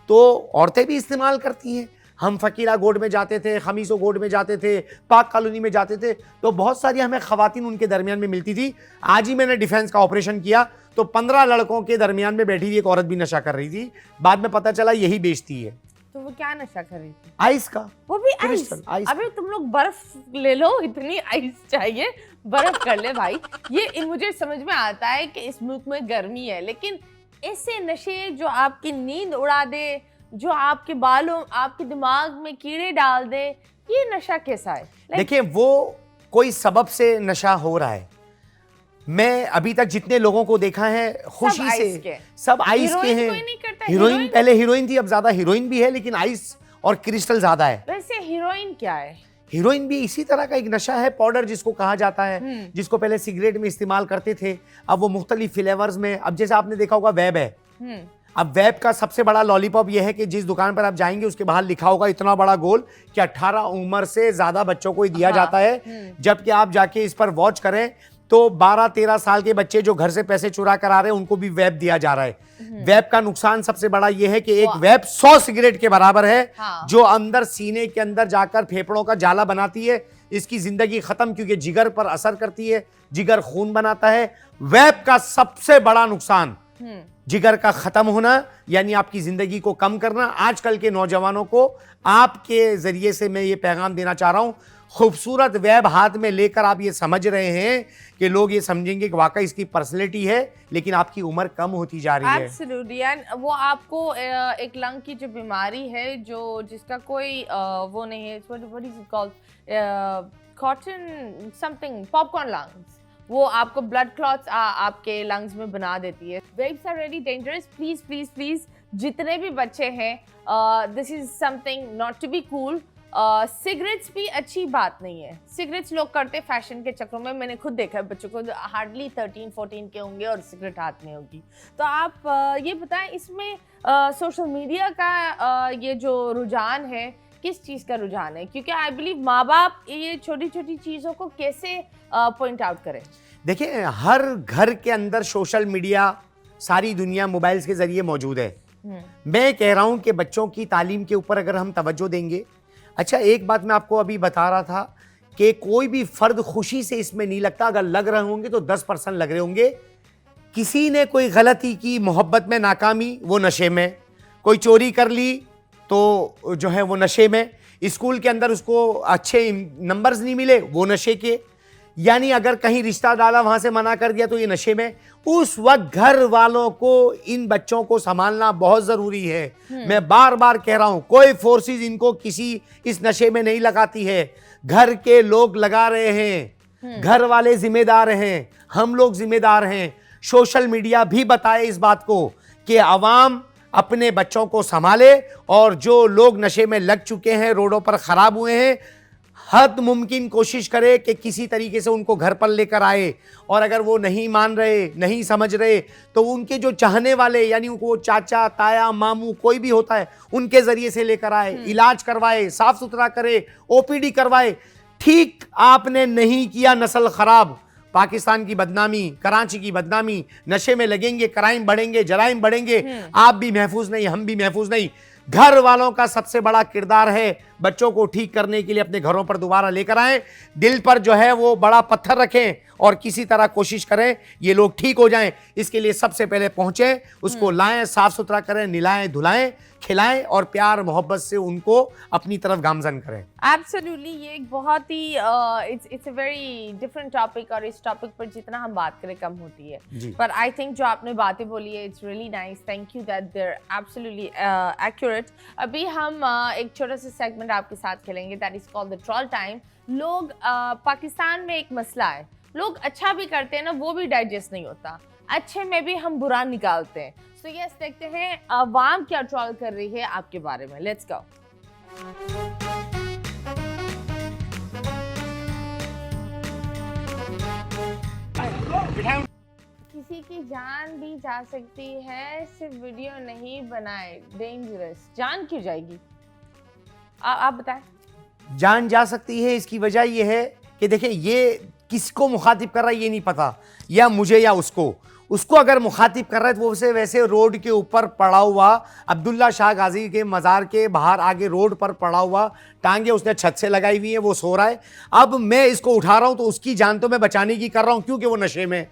तो औरतें भी इस्तेमाल करती हैं। हम फ़कीरा गोड में जाते थे, खमीसो गोड में जाते थे, पाक कॉलोनी में जाते थे, तो बहुत सारी हमें ख़वातीन उनके दरमियान में मिलती थी। आज ही मैंने डिफेंस का ऑपरेशन किया तो 15 लड़कों के दरमियान में बैठी हुई एक औरत भी नशा कर रही थी। बाद में पता चला यही बेचती है। तो वो क्या नशा कर रही थी? आइस का। वो भी आइस। Crystal, ice. अबे तुम लोग बर्फ ले लो, इतनी आइस चाहिए, बर्फ कर ले भाई। ये मुझे समझ में आता है कि इस मुल्क में गर्मी है, लेकिन ऐसे नशे जो आपकी नींद उड़ा दे, जो आपके बालों, आपके दिमाग में कीड़े डाल दे, ये नशा कैसा है? देखिए, वो कोई सबब से नशा हो रहा है। मैं अभी तक जितने लोगों को देखा है खुशी से, सब आइस के हैं। हीरोइन पहले हीरोइन थी, अब ज्यादा हीरोइन भी है, लेकिन आइस और क्रिस्टल ज्यादा है। वैसे हीरोइन क्या है? हीरोइन भी इसी तरह का एक नशा है, पाउडर जिसको कहा जाता है, जिसको पहले सिगरेट में इस्तेमाल करते थे, अब वो मुख्तलिफ फ्लेवर्स में। अब जैसे आपने देखा होगा वेब है, अब वेब का सबसे बड़ा लॉलीपॉप यह है कि जिस दुकान पर आप जाएंगे उसके बाहर लिखा होगा इतना बड़ा गोल कि 18 उम्र से ज्यादा बच्चों को ही दिया जाता है। जबकि आप जाके इस पर वॉच करें तो 12-13 साल के बच्चे जो घर से पैसे चुरा कर आ रहे हैं उनको भी वेब दिया जा रहा है। वेब का नुकसान सबसे बड़ा यह है कि एक वेब 100 सिगरेट के बराबर है, जो अंदर सीने के अंदर जाकर फेफड़ों का जाला बनाती है। इसकी जिंदगी खत्म, क्योंकि जिगर पर असर करती है, जिगर खून बनाता है। वेब का सबसे बड़ा नुकसान जिगर का खत्म होना, यानी आपकी जिंदगी को कम करना। आजकल के नौजवानों को आपके जरिए से मैं ये पैगाम देना चाह रहा हूं, खूबसूरत वेब हाथ में लेकर आप ये समझ रहे हैं कि लोग ये समझेंगे कि वाकई इसकी पर्सनैलिटी है, लेकिन आपकी उम्र कम होती जा रही है। Absolutely. And वो आपको एक लंग की जो बीमारी है, जो जिसका कोई वो नहीं है, what is it called? Cotton something, popcorn lungs. वो आपको ब्लड क्लॉट्स आपके लंग्स में बना देती है। Vapes are very dangerous. Please please please जितने भी बच्चे हैं, this is something not to be cool. Cigarettes भी अच्छी बात नहीं है। सिगरेट्स लोग करते फैशन के चक्रों में। मैंने खुद देखा है बच्चों को, हार्डली 13-14 के होंगे और सिगरेट हाथ में होगी। तो आप ये बताएं, इसमें सोशल मीडिया का ये जो रुझान है, किस चीज़ का रुझान है? क्योंकि आई बिलीव माँ बाप ये छोटी छोटी चीज़ों को कैसे पॉइंट आउट करें? देखिए, हर घर के अंदर सोशल मीडिया, सारी दुनिया मोबाइल्स के जरिए मौजूद है। मैं कह रहा हूं कि बच्चों की तालीम के ऊपर अगर हम तवज्जो देंगे। अच्छा, एक बात मैं आपको अभी बता रहा था कि कोई भी फर्द खुशी से इसमें नहीं लगता। अगर लग रहे होंगे तो 10% लग रहे होंगे। किसी ने कोई गलती की, मोहब्बत में नाकामी, वो नशे में। कोई चोरी कर ली तो जो है वो नशे में। स्कूल के अंदर उसको अच्छे नंबर्स नहीं मिले, वो नशे के। यानी अगर कहीं रिश्ता डाला, वहां से मना कर दिया, तो ये नशे में। उस वक्त घर वालों को इन बच्चों को संभालना बहुत जरूरी है। मैं बार बार कह रहा हूं, कोई फोर्सेस इनको किसी इस नशे में नहीं लगाती है, घर के लोग लगा रहे हैं। घर वाले जिम्मेदार हैं, हम लोग जिम्मेदार हैं। सोशल मीडिया भी बताए इस बात को कि अवाम अपने बच्चों को संभाले, और जो लोग नशे में लग चुके हैं, रोडों पर खराब हुए हैं, हद मुमकिन कोशिश करे कि किसी तरीके से उनको घर पर लेकर आए। और अगर वो नहीं मान रहे, नहीं समझ रहे, तो उनके जो चाहने वाले, यानी वो चाचा, ताया, मामू कोई भी होता है, उनके जरिए से लेकर आए, इलाज करवाए, साफ सुथरा करे, ओपीडी करवाए। ठीक आपने नहीं किया, नस्ल खराब, पाकिस्तान की बदनामी, कराची की बदनामी। नशे में लगेंगे, क्राइम बढ़ेंगे, जराइम बढ़ेंगे, आप भी महफूज नहीं, हम भी महफूज नहीं। घर वालों का सबसे बड़ा किरदार है बच्चों को ठीक करने के लिए अपने घरों पर दोबारा लेकर आएं। दिल पर जो है वो बड़ा पत्थर रखें और किसी तरह कोशिश करें ये लोग ठीक हो जाएं। इसके लिए सबसे पहले पहुंचे, उसको लाएं, साफ सुथरा करें, निलाएं, धुलाएं, खिलाएं और प्यार मोहब्बत से उनको अपनी तरफ गामजन करें। एब्सोल्युटली, ये एक बहुत ही it's a very different topic, और इस टॉपिक पर जितना हम बात करें कम होती है। पर आई थिंक जो आपने बातें बोली है, it's really nice. Thank you that they are absolutely accurate. अभी हम एक छोटा सा सेगमेंट आपके साथ खेलेंगे, that is called the troll time. लोग पाकिस्तान में एक मसला है, लोग अच्छा भी करते हैं ना, वो भी डाइजेस्ट नहीं होता। अच्छे में भी हम बुरा निकालते हैं। तो यस, देखते हैं अवाम क्या ट्रोल कर रही है आपके बारे में। Let's go. किसी की जान भी जा सकती है, सिर्फ वीडियो नहीं बनाए, डेंजरस। जान क्यों जाएगी? आप बताएं। जान जा सकती है, इसकी वजह यह है कि देखिए, ये किसको मुखातिब कर रहा है ये नहीं पता, या मुझे या उसको। उसको अगर मुखातिब कर रहा है तो वो उसे वैसे रोड के ऊपर पड़ा हुआ अब्दुल्ला शाह गाजी के मज़ार के बाहर आगे रोड पर पड़ा हुआ, टांगे उसने छत से लगाई हुई है, वो सो रहा है। अब मैं इसको उठा रहा हूं तो उसकी जान तो मैं बचाने की कर रहा हूं क्योंकि वो नशे में,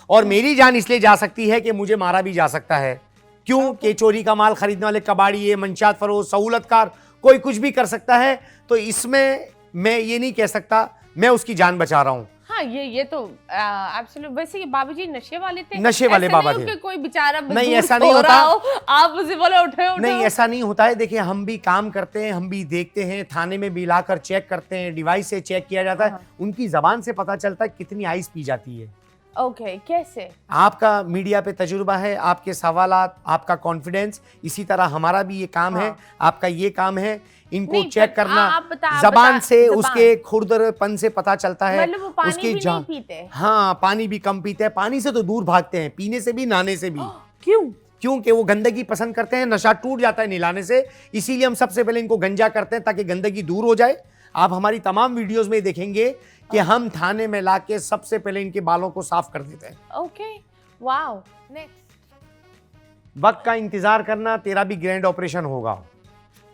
और मेरी जान इसलिए जा सकती है कि मुझे मारा भी जा सकता है। क्यों कि चोरी का माल खरीदने वाले कबाड़िए, मंशात फरोश, सहूलतकार, कोई कुछ भी कर सकता है। तो इसमें मैं ये नहीं कह सकता मैं उसकी जान बचा रहा हूं। हाँ, ये तो एब्सोल्यूट। वैसे ये बाबूजी नशे वाले थे? नशे वाले ऐसा बाबा नहीं हो थे। कि कोई बेचारा नहीं, मजदूर ऐसा नहीं सो होता। रहा हो, आप उसे बोले उठे उठे। नहीं, ऐसा नहीं होता है। देखिए, हम भी काम करते हैं, हम भी देखते हैं, थाने में भी लाकर चेक करते हैं, डिवाइस से चेक किया जाता है, उनकी जबान से पता चलता है कितनी आइस पी जाती है। ओके, कैसे? आपका मीडिया पे तजुर्बा है, आपके सवालात, आपका कॉन्फिडेंस, इसी तरह हमारा भी ये काम है, आपका ये काम है इनको नहीं, चेक पर करना। आप जबान बता- से जबान। उसके खुरदरपन से पता चलता है। मतलब वो पानी उसकी भी जान, नहीं पीते? हाँ, पानी भी कम पीते हैं, पानी से तो दूर भागते हैं, पीने से भी, नहाने से भी। क्यों? क्योंकि वो गंदगी पसंद करते हैं, नशा टूट जाता है नहलाने से, इसीलिए हम सबसे पहले इनको गंजा करते हैं ताकि गंदगी दूर हो जाए। आप हमारी तमाम वीडियोस में देखेंगे कि हम थाने में लाके सबसे पहले इनके बालों को साफ कर देते हैं। Okay, wow, next. वक्त का इंतजार करना, तेरा भी ग्रैंड ऑपरेशन होगा।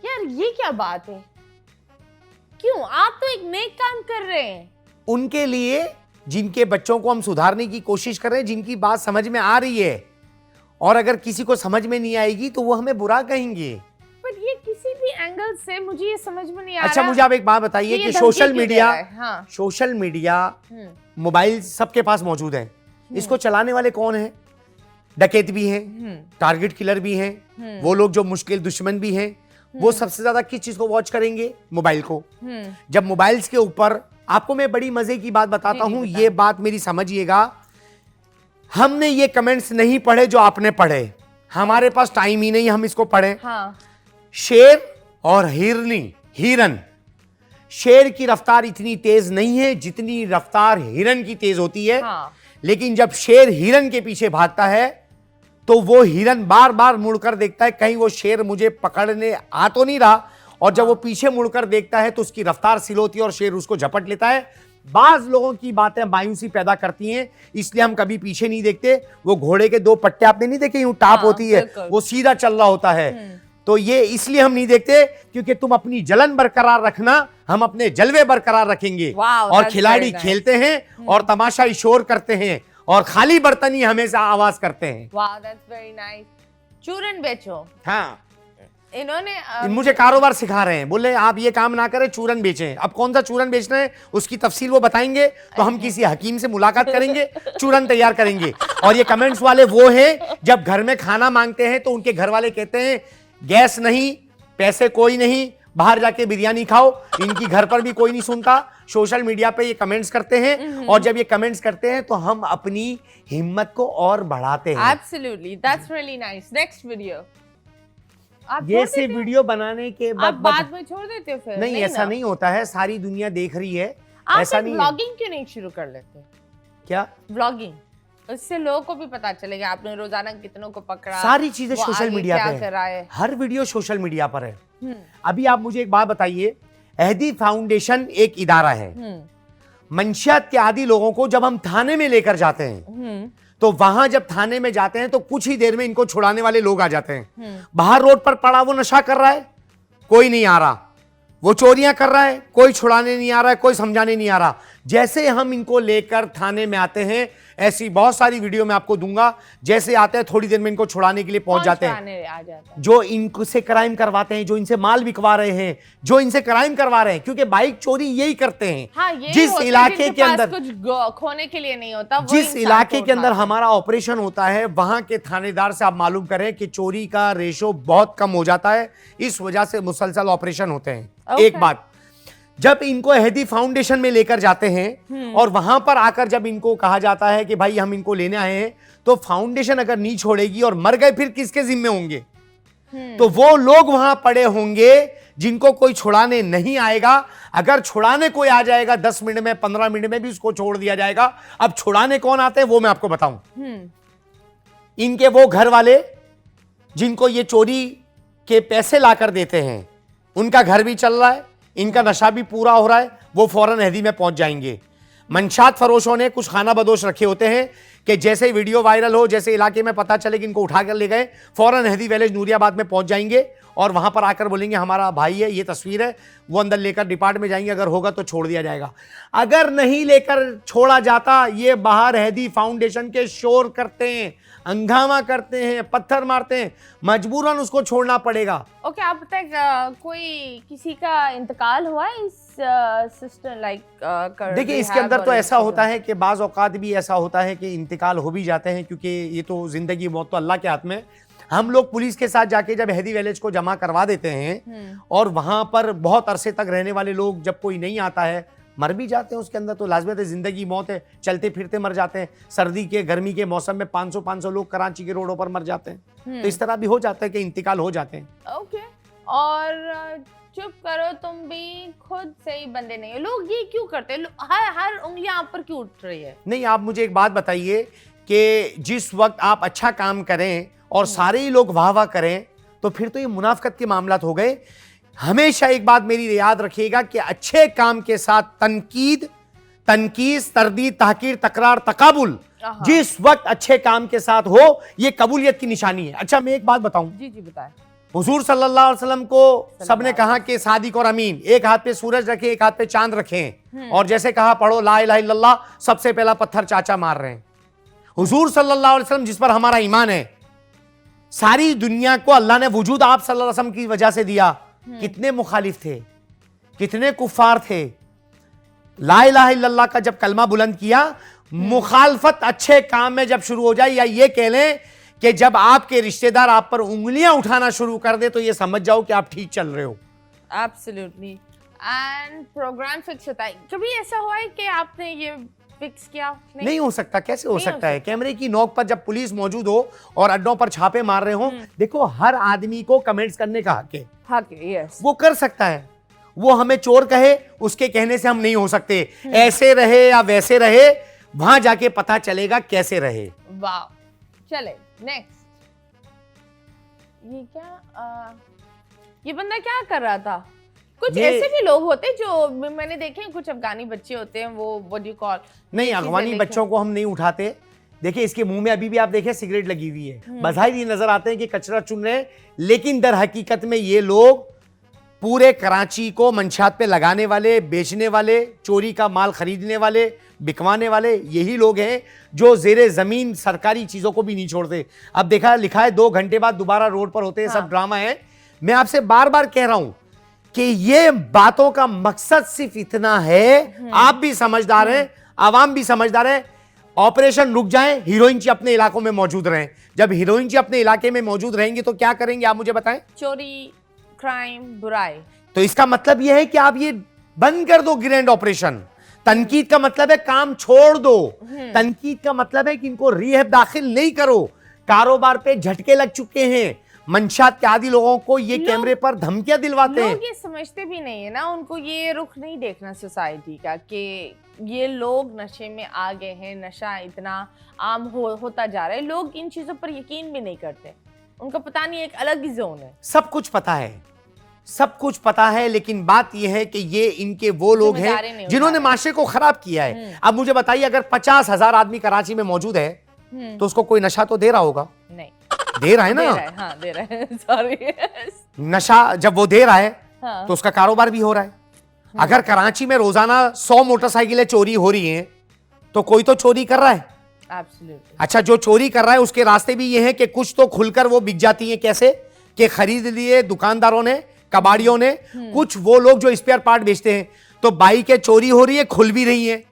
यार ये क्या बात है? क्यों? आप तो एक नेक काम कर रहे हैं। उनके लिए जिनके बच्चों को हम सुधारने की कोशिश कर रहे हैं, जिनकी बात समझ में आ रही है, और अगर किसी को समझ में नहीं आएगी तो वो हमें बुरा कहेंगे। पर ये किसी भी एंगल से मुझे ये समझ में नहीं आ रहा। अच्छा, मुझे आप एक बात बताइए ये कि धमकी सोशल क्यों दे मीडिया, रहा है? हाँ। सोशल मीडिया, मोबाइल सबके पास मौजूद है। इसको चलाने वाले कौन हैं? डकैत भी हैं, टारगेट किलर भी हैं, वो लोग जो मुश्किल दुश्मन भी हैं। वो सबसे ज्यादा किस चीज को वॉच करेंगे? मोबाइल को। जब मोबाइल्स के ऊपर, आपको मैं बड़ी मजे की बात बताता हूं, ये बात मेरी समझिएगा। हमने ये कमेंट्स नहीं पढ़े जो आपने पढ़े, हमारे पास टाइम ही नहीं हम इसको पढ़े। हाँ। शेर और हिरन, शेर की रफ्तार इतनी तेज नहीं है जितनी रफ्तार हिरन की तेज होती है। हाँ। लेकिन जब शेर हिरन के पीछे भागता है तो वो हिरन बार बार मुड़कर देखता है कहीं वो शेर मुझे पकड़ने आ तो नहीं रहा, और जब वो पीछे मुड़कर देखता है तो उसकी रफ्तार स्लो होती है और शेर उसको झपट लेता है। बाज लोगों की बातें मायूसी पैदा करती हैं, इसलिए हम कभी पीछे नहीं देखते। वो घोड़े के दो पट्टे आपने नहीं देखे, यूं टाप होती है, वो सीधा चल रहा होता है। तो ये इसलिए हम नहीं देखते क्योंकि तुम अपनी जलन बरकरार रखना, हम अपने जलवे बरकरार रखेंगे। Wow, और that's खिलाड़ी very nice. खेलते हैं और तमाशाई शोर करते हैं और खाली बर्तन ही हमेशा आवाज करते हैं। वाह, दैट्स वेरी नाइस। चूरन बेचो। हाँ, इन्होंने मुझे कारोबार सिखा रहे हैं, बोले आप ये काम ना करें, चूरन बेचें। अब कौन सा चूरन बेचना है उसकी तफसील वो बताएंगे, तो हम किसी हकीम से मुलाकात करेंगे, चूरन तैयार करेंगे। और ये कमेंट्स वाले वो हैं जब घर में खाना मांगते हैं तो उनके घर वाले कहते हैं गैस नहीं, पैसे कोई नहीं, बाहर जाके बिरयानी खाओ। इनकी घर पर भी कोई नहीं सुनता, सोशल मीडिया पे ये कमेंट्स करते हैं, और जब ये कमेंट्स करते हैं तो हम अपनी हिम्मत को और बढ़ाते हैं। Absolutely, that's really nice. Next video. आप ये छोड़ से देते हो? वीडियो बनाने के आप बाद बाद में छोड़ देते हो फिर? नहीं, ऐसा ना? नहीं होता है, सारी दुनिया देख रही है। आप ऐसा फिर नहीं है। व्लॉगिंग क्यों नहीं शुरू कर लेते? क्या व्लॉगिंग, इससे लोगों को भी पता चलेगा आपने रोजाना कितनों को पकड़ा, सारी चीजें वो सोशल आगे मीडिया क्या पे कर रहा है। हर वीडियो सोशल मीडिया पर है। अभी आप मुझे एक बात बताइए, अहदी फाउंडेशन एक इदारा है। मंशियात के आदी लोगों को जब हम थाने में लेकर जाते हैं तो वहां जब थाने में जाते हैं तो कुछ ही देर में इनको छुड़ाने वाले लोग आ जाते हैं। बाहर रोड पर पड़ा वो नशा कर रहा है, कोई नहीं आ रहा, वो चोरियां कर रहा है, कोई छुड़ाने नहीं आ रहा है, कोई समझाने नहीं आ रहा। जैसे हम इनको लेकर थाने में आते हैं, ऐसी बहुत सारी वीडियो मैं आपको दूंगा, जैसे आते हैं थोड़ी देर में इनको छुड़ाने के लिए पहुंच जाते हैं। आ जाता है? जो इनसे क्राइम करवाते हैं, जो इनसे माल बिकवा रहे हैं, जो इनसे क्राइम करवा रहे हैं, क्योंकि बाइक चोरी यही करते हैं। हाँ, ये जिस होता है इलाके जिनके के पास अंदर कुछ खोने के लिए नहीं होता, वो जिस इंसान इलाके को के अंदर उठाते हैं। हमारा ऑपरेशन होता है, वहां के थानेदार से आप मालूम करें कि चोरी का रेशो बहुत कम हो जाता है। इस वजह से मुसलसल ऑपरेशन होते हैं। Okay. एक बात, जब इनको अहदी फाउंडेशन में लेकर जाते हैं और वहां पर आकर जब इनको कहा जाता है कि भाई हम इनको लेने आए हैं, तो फाउंडेशन अगर नहीं छोड़ेगी और मर गए फिर किसके जिम्मे होंगे? तो वो लोग वहां पड़े होंगे जिनको कोई छुड़ाने नहीं आएगा। अगर छुड़ाने कोई आ जाएगा 10 मिनट में, 15 मिनट में भी उसको छोड़ दिया जाएगा। अब छुड़ाने कौन आते हैं वो मैं आपको बताऊं। इनके वो घर वाले जिनको ये चोरी के पैसे लाकर देते हैं, उनका घर भी चल रहा है, इनका नशा भी पूरा हो रहा है, वो फौरन अहदी में पहुंच जाएंगे। मंशात फरोशों ने कुछ खाना बदोश रखे होते हैं कि जैसे वीडियो वायरल हो, जैसे इलाके में पता चले कि इनको उठाकर ले गए, फौरन हेदी विलेज नूरियाबाद में पहुंच जाएंगे और वहां पर आकर बोलेंगे हमारा भाई है, ये तस्वीर है, वो अंदर लेकर डिपार्ट में जाएंगे, अगर होगा तो छोड़ दिया जाएगा। अगर नहीं लेकर छोड़ा जाता, ये बाहर हैदी फाउंडेशन के शोर करते हैं, हंगामा करते हैं, पत्थर मारते हैं, मजबूरन उसको छोड़ना पड़ेगा। ओके, आप बताए कोई किसी का इंतकाल हुआ है इस सिस्टम लाइक देखिए इसके अंदर तो ऐसा होता है कि बाज़ औक़ात भी ऐसा होता है कि इंतकाल हो भी जाते हैं, क्योंकि ये तो ज़िंदगी मौत तो अल्लाह के हाथ में। हम लोग पुलिस के साथ जाके जब हैदी विलेज को जमा करवा देते हैं और वहां पर बहुत अरसे तक रहने वाले लोग, जब कोई नहीं आता है, मर भी जाते हैं उसके अंदर, तो लाजमत है, जिंदगी मौत है, चलते फिरते मर जाते हैं। सर्दी के गर्मी के मौसम में 500 लोग कराची के रोडों पर मर जाते हैं। तो इस तरह भी हो जाता है कि इंतकाल हो जाते हैं। ओके, और चुप करो, तुम भी खुद सही बंदे नहीं हो। लोग ये क्यों करते हैं? हर उंगलियां आप पर क्यों उठ रही है? नहीं, आप मुझे एक बात बताइए कि जिस वक्त आप अच्छा काम करें और सारे ही लोग वाह वाह करें, तो फिर तो ये मुनाफकत के मामलात हो गए। हमेशा एक बात मेरी याद रखिएगा कि अच्छे काम के साथ तनकीस, तरदीद, तहकीर, तकरार, तकाबुल जिस वक्त अच्छे काम के साथ हो, ये कबूलियत की निशानी है। अच्छा, मैं एक बात बताऊं, जी जी बताएं। हुजूर सल्लल्लाहु अलैहि वसल्लम को सबने कहा कि सादिक और अमीन, एक हाथ पे सूरज रखे, एक हाथ पे चांद रखें, और जैसे कहा पढ़ो ला इलाहा इल्लल्लाह, सबसे पहला पत्थर चाचा मार रहे हैं। हुजूर सल्लल्लाहु अलैहि वसल्लम जिस पर हमारा ईमान है, सारी दुनिया को अल्लाह ने वजूद आप सल्लल्लाहु अलैहि वसल्लम की वजह से दिया। कितने मुखालिफ थे, कितने कुफार थे। ला इलाहा इल्लल्लाह का जब कलमा बुलंद किया, मुखालफत अच्छे काम में जब शुरू हो जाए, या ये कह लें कि जब आपके रिश्तेदार आप पर उंगलियां उठाना शुरू कर दे, तो ये समझ जाओ कि आप ठीक चल रहे हो। एब्सोल्युटली। एंड प्रोग्राम फिक्स होता है। कभी ऐसा हुआ है कि आपने ये फिक्स किया? नहीं हो सकता। कैसे हो सकता है? कैमरे की नोक पर जब पुलिस मौजूद हो और अड्डों पर छापे मार रहे हो, देखो हर आदमी को कमेंट्स करने का हक है। यस, वो कर सकता है। वो हमें चोर कहे, उसके कहने से हम नहीं हो सकते। ऐसे रहे या वैसे रहे, वहां जाके पता चलेगा कैसे रहे। वाह, चले नेक्स्ट। ये क्या ये बंदा क्या कर रहा था? कुछ ऐसे भी लोग होते हैं जो मैंने देखे हैं, कुछ अफगानी बच्चे होते हैं, वो व्हाट डू कॉल, नहीं, अफगानी बच्चों को हम नहीं उठाते। देखिए इसके मुंह में अभी भी आप देखें सिगरेट लगी हुई है। बज़ाहिर ये नजर आते हैं कि कचरा चुन रहे हैं, लेकिन दर हकीकत में ये लोग पूरे कराची को मंशात पे लगाने वाले, बेचने वाले, चोरी का माल खरीदने वाले, बिकवाने वाले यही लोग हैं जो जेरे जमीन सरकारी चीजों को भी नहीं छोड़ते। अब देखा लिखा है 2 घंटे बाद दोबारा रोड पर होते हैं। सब ड्रामा है। मैं आपसे बार बार कह रहा हूं कि ये बातों का मकसद सिर्फ इतना है, आप भी समझदार हैं, आवाम भी समझदार है, ऑपरेशन रुक जाए, हीरोइन जी अपने इलाकों में मौजूद रहें। जब हीरोइन जी अपने इलाके में मौजूद रहेंगे तो क्या करेंगे आप मुझे बताएं? चोरी, क्राइम, बुराई। तो इसका मतलब यह है कि आप ये बंद कर दो ग्रैंड ऑपरेशन। तनकीद का मतलब है काम छोड़ दो। तनकीद का मतलब है कि इनको रिहब दाखिल नहीं करो। कारोबार पे झटके लग चुके हैं। मंशात के आदि लोगों को ये कैमरे पर धमकियां दिलवाते हैं। लोग ये समझते भी नहीं है ना, उनको ये रुख नहीं देखना सोसाइटी का कि ये लोग नशे में आ गए हैं, नशा इतना आम होता जा रहा है। लोग इन चीजों पर यकीन भी नहीं करते, उनको पता नहीं, एक अलग ही जोन है। सब कुछ पता है, सब कुछ पता है, लेकिन बात यह है कि ये इनके वो लोग हैं जिन्होंने माशरे को खराब किया है। अब मुझे बताइए, अगर 50,000 आदमी कराची में मौजूद है तो उसको कोई नशा तो दे रहा होगा? नहीं दे रहा है ना? हाँ, दे रहा है। सॉरी, नशा जब वो दे रहा है हाँ। तो उसका कारोबार भी हो रहा है। अगर कराची में रोजाना 100 मोटरसाइकिलें चोरी हो रही हैं तो कोई तो चोरी कर रहा है। Absolutely. अच्छा, जो चोरी कर रहा है उसके रास्ते भी ये हैं कि कुछ तो खुलकर वो बिक जाती हैं। कैसे कि खरीद लिए दुकानदारों ने, कबाड़ियों ने, कुछ वो लोग जो स्पेयर पार्ट बेचते हैं। तो बाइकें चोरी हो रही है, खुल भी रही हैं,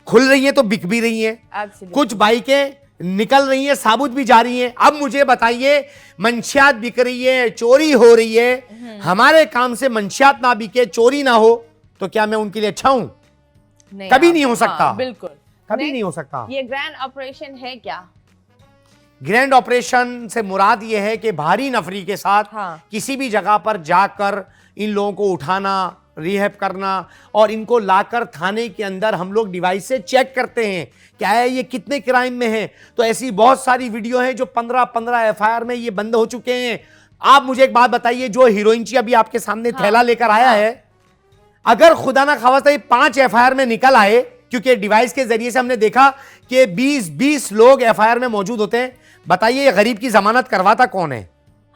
खुल रही हैं तो बिक भी रही हैं। Absolutely. कुछ बाइकें निकल रही हैं, साबुत भी जा रही हैं। अब मुझे बताइए, मंशियात बिक रही है, चोरी हो रही है, हमारे काम से मंशियात ना बिके, चोरी ना हो, तो क्या मैं उनके लिए अच्छा हूं? कभी नहीं हो सकता। हाँ, बिल्कुल कभी नहीं हो सकता। ये ग्रैंड ऑपरेशन है क्या? ग्रैंड ऑपरेशन से मुराद ये है कि भारी नफरी के साथ किसी भी जगह पर जाकर इन लोगों को उठाना, रिहैब करना और इनको लाकर थाने के अंदर हम लोग डिवाइस से चेक करते हैं क्या है ये कितने क्राइम में है। तो ऐसी बहुत सारी वीडियो हैं जो 15-15 एफआईआर में ये बंद हो चुके हैं। आप मुझे एक बात बताइए, जो हीरोइन ची अभी आपके सामने थैला लेकर आया है, अगर खुदा ना खास्ता ये 5 एफआईआर में निकल आए क्योंकि डिवाइस के जरिए से हमने देखा कि 20 लोग एफआईआर में मौजूद होते हैं। बताइए ये गरीब की जमानत करवाता कौन है?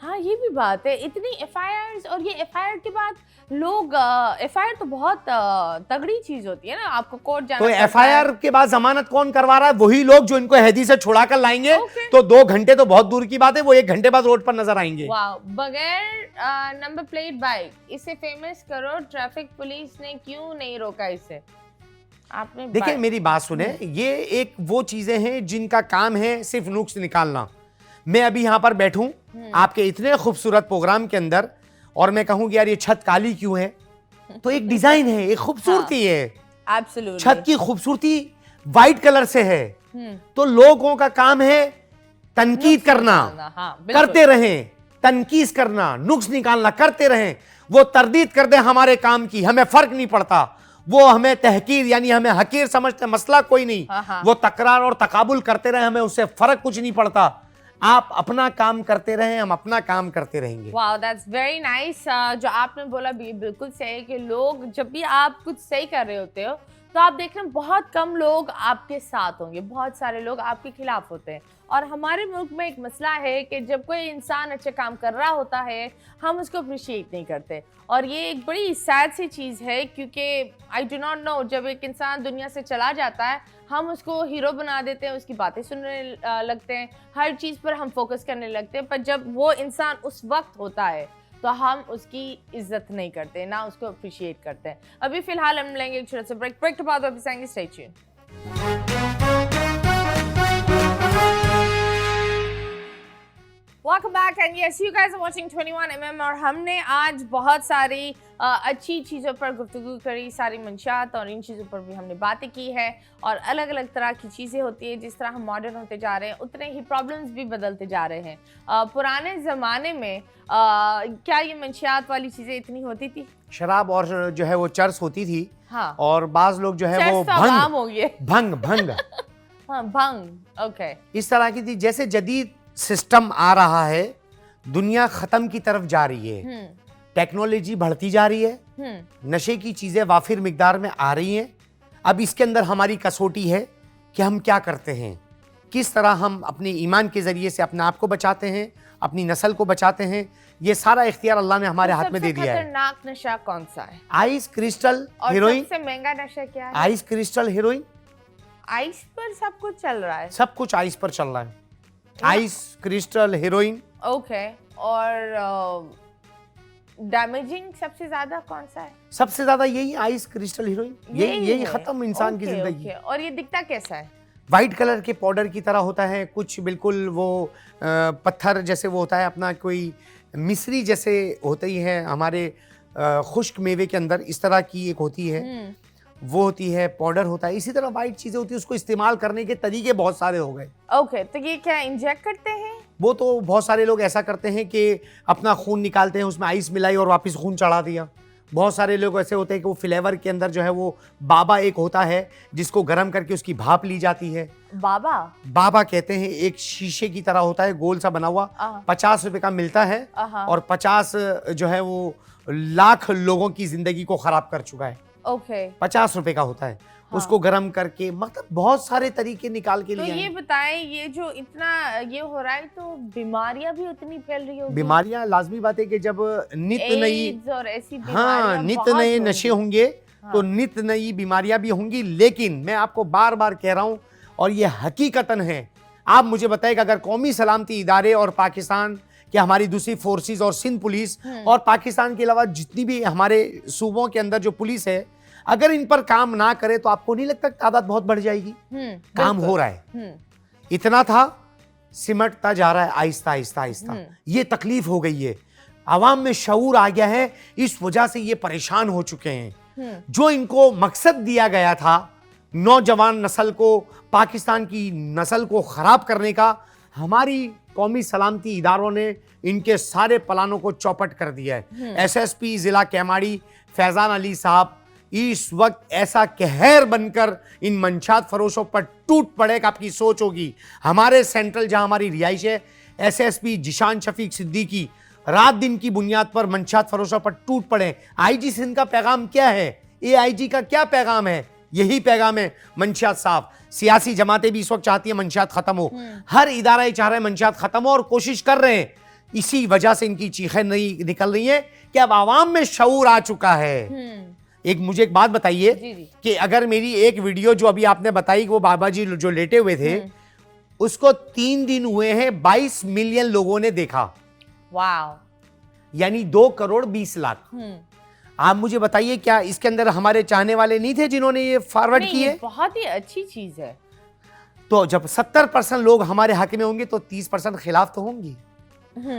हाँ, ये भी बात है, इतनी एफआईआर, और ये एफआईआर के बाद लोग, एफआईआर तो बहुत तगड़ी चीज होती है ना, आपको कोर्ट जाना तो पड़ता है। एफआईआर के बाद जमानत कौन करवा रहा है? वही लोग जो इनको हैदी से छुड़ा कर लाएंगे। Okay. तो 2 घंटे तो बहुत दूर की बात है, वो 1 घंटे बाद रोड पर नजर आएंगे। वाह, बगैर नंबर प्लेट बाइक, इसे फेमस करो, ट्रैफिक पुलिस ने क्यों नहीं रोका इसे? आपने देखिए मेरी बात सुने, ये एक वो चीजें हैं जिनका काम है सिर्फ नुक्स निकालना। मैं अभी यहाँ पर बैठूं आपके इतने खूबसूरत प्रोग्राम के अंदर और मैं कहूँ कि यार ये छत काली क्यों है, तो एक डिजाइन है, एक खूबसूरती है। एब्सोल्युटली। छत की खूबसूरती वाइट कलर से है, तो लोगों का काम है तनकीद करना। हाँ, बिल्कुल। करते रहें, तनकीद करना, नुक्स निकालना, करते रहें। वो तरदीद कर दे हमारे काम की, हमें फर्क नहीं पड़ता। वो हमें तहकीर यानी हमें हकीर समझते, मसला कोई नहीं। वो तकरार और तकाबुल करते रहे, हमें उससे फर्क कुछ नहीं पड़ता। आप अपना काम करते रहें, हम अपना काम करते रहेंगे। Wow, that's very nice. जो आपने बोला भी बिल्कुल सही है कि लोग, जब भी आप कुछ सही कर रहे होते हो तो आप देख रहे हैं बहुत कम लोग आपके साथ होंगे, बहुत सारे लोग आपके खिलाफ होते हैं। और हमारे मुल्क में एक मसला है कि जब कोई इंसान अच्छे काम कर रहा होता है हम उसको अप्रिशिएट नहीं करते, और ये एक बड़ी सैड सी चीज़ है, क्योंकि आई डू नॉट नो, जब एक इंसान दुनिया से चला जाता है हम उसको हीरो बना देते हैं, उसकी बातें सुनने लगते हैं, हर चीज़ पर हम फोकस करने लगते हैं, पर जब वो इंसान उस वक्त होता है तो हम उसकी इज्जत नहीं करते, ना उसको अप्रिशिएट करते हैं। अभी फिलहाल हम लेंगे एक छोटा सा ब्रेक के बाद वापस आएंगे। Stay tuned. Welcome back and yes, you guys are watching 21mm और हमने आज बहुत सारी अच्छी चीज़ों पर गुफ्तगू करी, सारी मंशात और इन चीज़ों पर भी हमने बातें की है। और अलग अलग तरह की चीज़ें होती है, जिस तरह हम मॉडर्न होते जा रहे हैं उतने ही प्रॉब्लम्स भी बदलते जा रहे हैं। पुराने ज़माने में क्या ये मंशियात वाली चीज़ें इतनी होती थी? शराब और जो है वो चर्स होती थी। हाँ। और बाज लोग जो है वो भंग हो गए। भंग हाँ, भंग, ओके। इस तरह की थी। जैसे जदीद सिस्टम आ रहा है, दुनिया खत्म की तरफ जा रही है, टेक्नोलॉजी बढ़ती जा रही है, नशे की चीजें वाफिर मिकदार में आ रही हैं। अब इसके अंदर हमारी कसौटी है कि हम क्या करते हैं, किस तरह हम अपने ईमान के जरिए से अपने आप को बचाते हैं, अपनी नस्ल को बचाते हैं। ये सारा इख्तियार अल्लाह ने हमारे हाथ में दे दिया है। खतरनाक नशा कौन सा है? आइस क्रिस्टल और हीरोइन। सबसे महंगा नशा क्या है? Ice crystal heroine. आइस पर सब कुछ चल रहा है। सब कुछ आइस पर चल रहा है। Ice crystal heroine. ओके। और डैमेजिंग सबसे ज्यादा कौन सा है? सबसे ज्यादा यही आइस क्रिस्टल हीरोइन। यही खत्म इंसान की जिंदगी। और ये दिखता कैसा है? वाइट कलर के पाउडर की तरह होता है, कुछ बिल्कुल वो पत्थर जैसे वो होता है, अपना कोई मिस्री जैसे होती है हमारे खुश्क मेवे के अंदर, इस तरह की एक होती है, वो होती है, पाउडर होता है। इसी तरह वाइट चीजें होती है, उसको इस्तेमाल करने के तरीके बहुत सारे हो गए। ओके, तो ये क्या इंजेक्ट करते हैं? वो तो बहुत सारे लोग ऐसा करते हैं कि अपना खून निकालते हैं, उसमें आइस मिलाई और वापस खून चढ़ा दिया। बहुत सारे लोग ऐसे होते हैं कि वो फ्लेवर के अंदर जो है वो बाबा एक होता है जिसको गर्म करके उसकी भाप ली जाती है। बाबा कहते हैं, एक शीशे की तरह होता है, गोल सा बना हुआ, 50 रुपए का मिलता है और 50 जो है वो लाख लोगों की जिंदगी को खराब कर चुका है। ओके। 50 रुपए का होता है। हाँ। उसको गर्म करके, मतलब बहुत सारे तरीके निकाल के लिए। तो ये बताएं, ये जो इतना ये हो रहा है तो बीमारियां भी उतनी फैल रही होगी? बीमारियां लाजमी बात है कि जब नित नई और ऐसी नित नए नशे होंगे तो नित नई बीमारियां भी होंगी। लेकिन मैं आपको बार बार कह रहा हूं और ये हकीकतन है, आप मुझे बताएं कि अगर कौमी सलामती इदारे और पाकिस्तान कि हमारी दूसरी फोर्सेस और सिंध पुलिस और पाकिस्तान के अलावा जितनी भी हमारे सूबों के अंदर जो पुलिस है, अगर इन पर काम ना करे तो आपको नहीं लगता तादाद बहुत बढ़ जाएगी? काम हो रहा है। इतना था, सिमटता जा रहा है आहिस्ता आहिस्ता आहिस्ता। ये तकलीफ हो गई है, आवाम में शऊर आ गया है, इस वजह से ये परेशान हो चुके हैं। जो इनको मकसद दिया गया था नौजवान नस्ल को, पाकिस्तान की नस्ल को खराब करने का, हमारी कौमी सलामती इदारों ने इनके सारे प्लानों को चौपट कर दिया है। एसएसपी जिला केमाड़ी फैजान अली साहब इस वक्त ऐसा कहर बनकर इन मंशात फरोशों पर टूट पड़ेगा, आपकी सोच होगी। हमारे सेंट्रल जहां हमारी रिहाइश है, एसएसपी जिशान शफीक सिद्दीकी रात दिन की बुनियाद पर मंशात फरोशों पर टूट पड़े। आईजी सिंध का पैगाम क्या है, एआईजी का क्या पैगाम है, यही पैगाम है मंशियात साहब। सियासी जमातें भी इस वक्त चाहती है मंशियात खत्म हो, हर इदारा ये चाह रहा है मंशियात खत्म हो और कोशिश कर रहे हैं। इसी वजह से इनकी चीखें नहीं निकल रही हैं कि अब आवाम में शऊर आ चुका है। मुझे एक बात बताइए कि अगर मेरी एक वीडियो जो अभी आपने बताई कि वो बाबा जी जो लेटे हुए थे, उसको 3 दिन हुए हैं 22 मिलियन लोगों ने देखा, वाह, यानी 2 करोड़ 20 लाख। आप मुझे बताइए क्या इसके अंदर हमारे चाहने वाले नहीं थे जिन्होंने ये फॉरवर्ड किए? बहुत ही अच्छी चीज है। तो जब 70% लोग हमारे हक में होंगे तो 30% खिलाफ तो होंगी।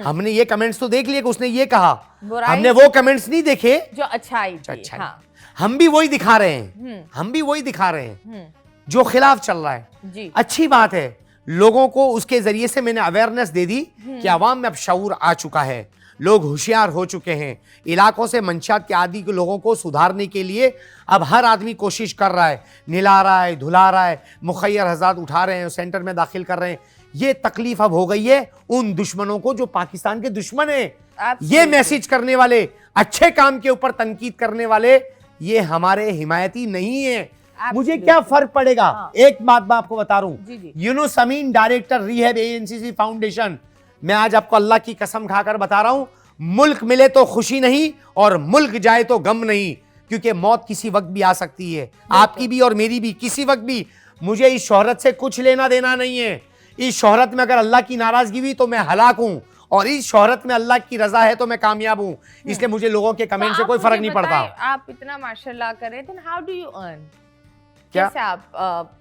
हमने ये कमेंट्स तो देख लिए कि उसने ये कहा, हमने वो कमेंट्स नहीं देखे जो अच्छाई थी। अच्छा, हाँ। हम भी वही दिखा रहे हैं, हम भी वही दिखा रहे हैं जो खिलाफ चल रहा है। जी। अच्छी बात है, लोगों को उसके जरिए से मैंने अवेयरनेस दे दी कि आवाम में अब शऊर आ चुका है, लोग होशियार हो चुके हैं। इलाकों से मंशियात के आदि के लोगों को सुधारने के लिए अब हर आदमी कोशिश कर रहा है, निला रहा है, धुला रहा है, मुखैर हज़ात उठा रहे हैं, सेंटर में दाखिल कर रहे हैं। ये तकलीफ अब हो गई है उन दुश्मनों को जो पाकिस्तान के दुश्मन हैं। ये मैसेज करने वाले, अच्छे काम के ऊपर तनकीद करने वाले, ये हमारे हिमायती नहीं है। मुझे क्या फर्क पड़ेगा? एक बात मैं आपको बता रहा हूं, यूनुस अमीन डायरेक्टर रिहैब एएनसीसी फाउंडेशन, मैं आज आपको अल्लाह की कसम खाकर बता रहा हूं, मुल्क मिले तो खुशी नहीं और मुल्क जाए तो गम नहीं, क्योंकि मौत किसी वक्त भी आ सकती है, आपकी भी और मेरी भी, किसी वक्त भी। मुझे इस शोहरत से कुछ लेना देना नहीं है। इस शोहरत में अगर अल्लाह की नाराजगी हुई तो मैं हलाक हूं, और इस शोहरत में अल्लाह की रजा है तो मैं कामयाब हूं। इसलिए मुझे लोगों के कमेंट से कोई फर्क नहीं पड़ता। आप इतना माशाल्लाह करें, then how do you earn? क्या? कैसे आप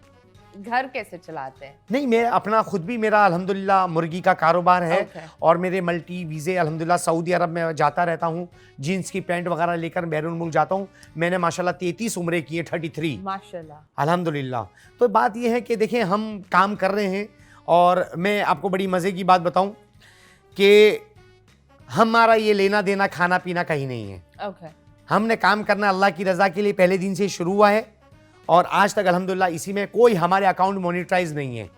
घर कैसे चलाते हैं? नहीं, मैं अपना खुद भी, मेरा अल्हम्दुलिल्लाह मुर्गी का कारोबार है। Okay. और मेरे मल्टी वीज़े अल्हम्दुलिल्लाह सऊदी अरब में जाता रहता हूँ, जीन्स की पैंट वगैरह लेकर बैरून मुल्क जाता हूँ। मैंने माशाल्लाह 33 उम्रे की है, 33 माशाल्लाह अल्हम्दुलिल्लाह। तो बात यह है कि देखें, हम काम कर रहे हैं। और मैं आपको बड़ी मज़े की बात बताऊं कि हमारा ये लेना देना खाना पीना कहीं नहीं है। okay. हमने काम करना अल्लाह की रज़ा के लिए पहले दिन से शुरू हुआ है और आज तक अल्हम्दुलिल्लाह इसी में। कोई हमारे अकाउंट मोनेटाइज नहीं है,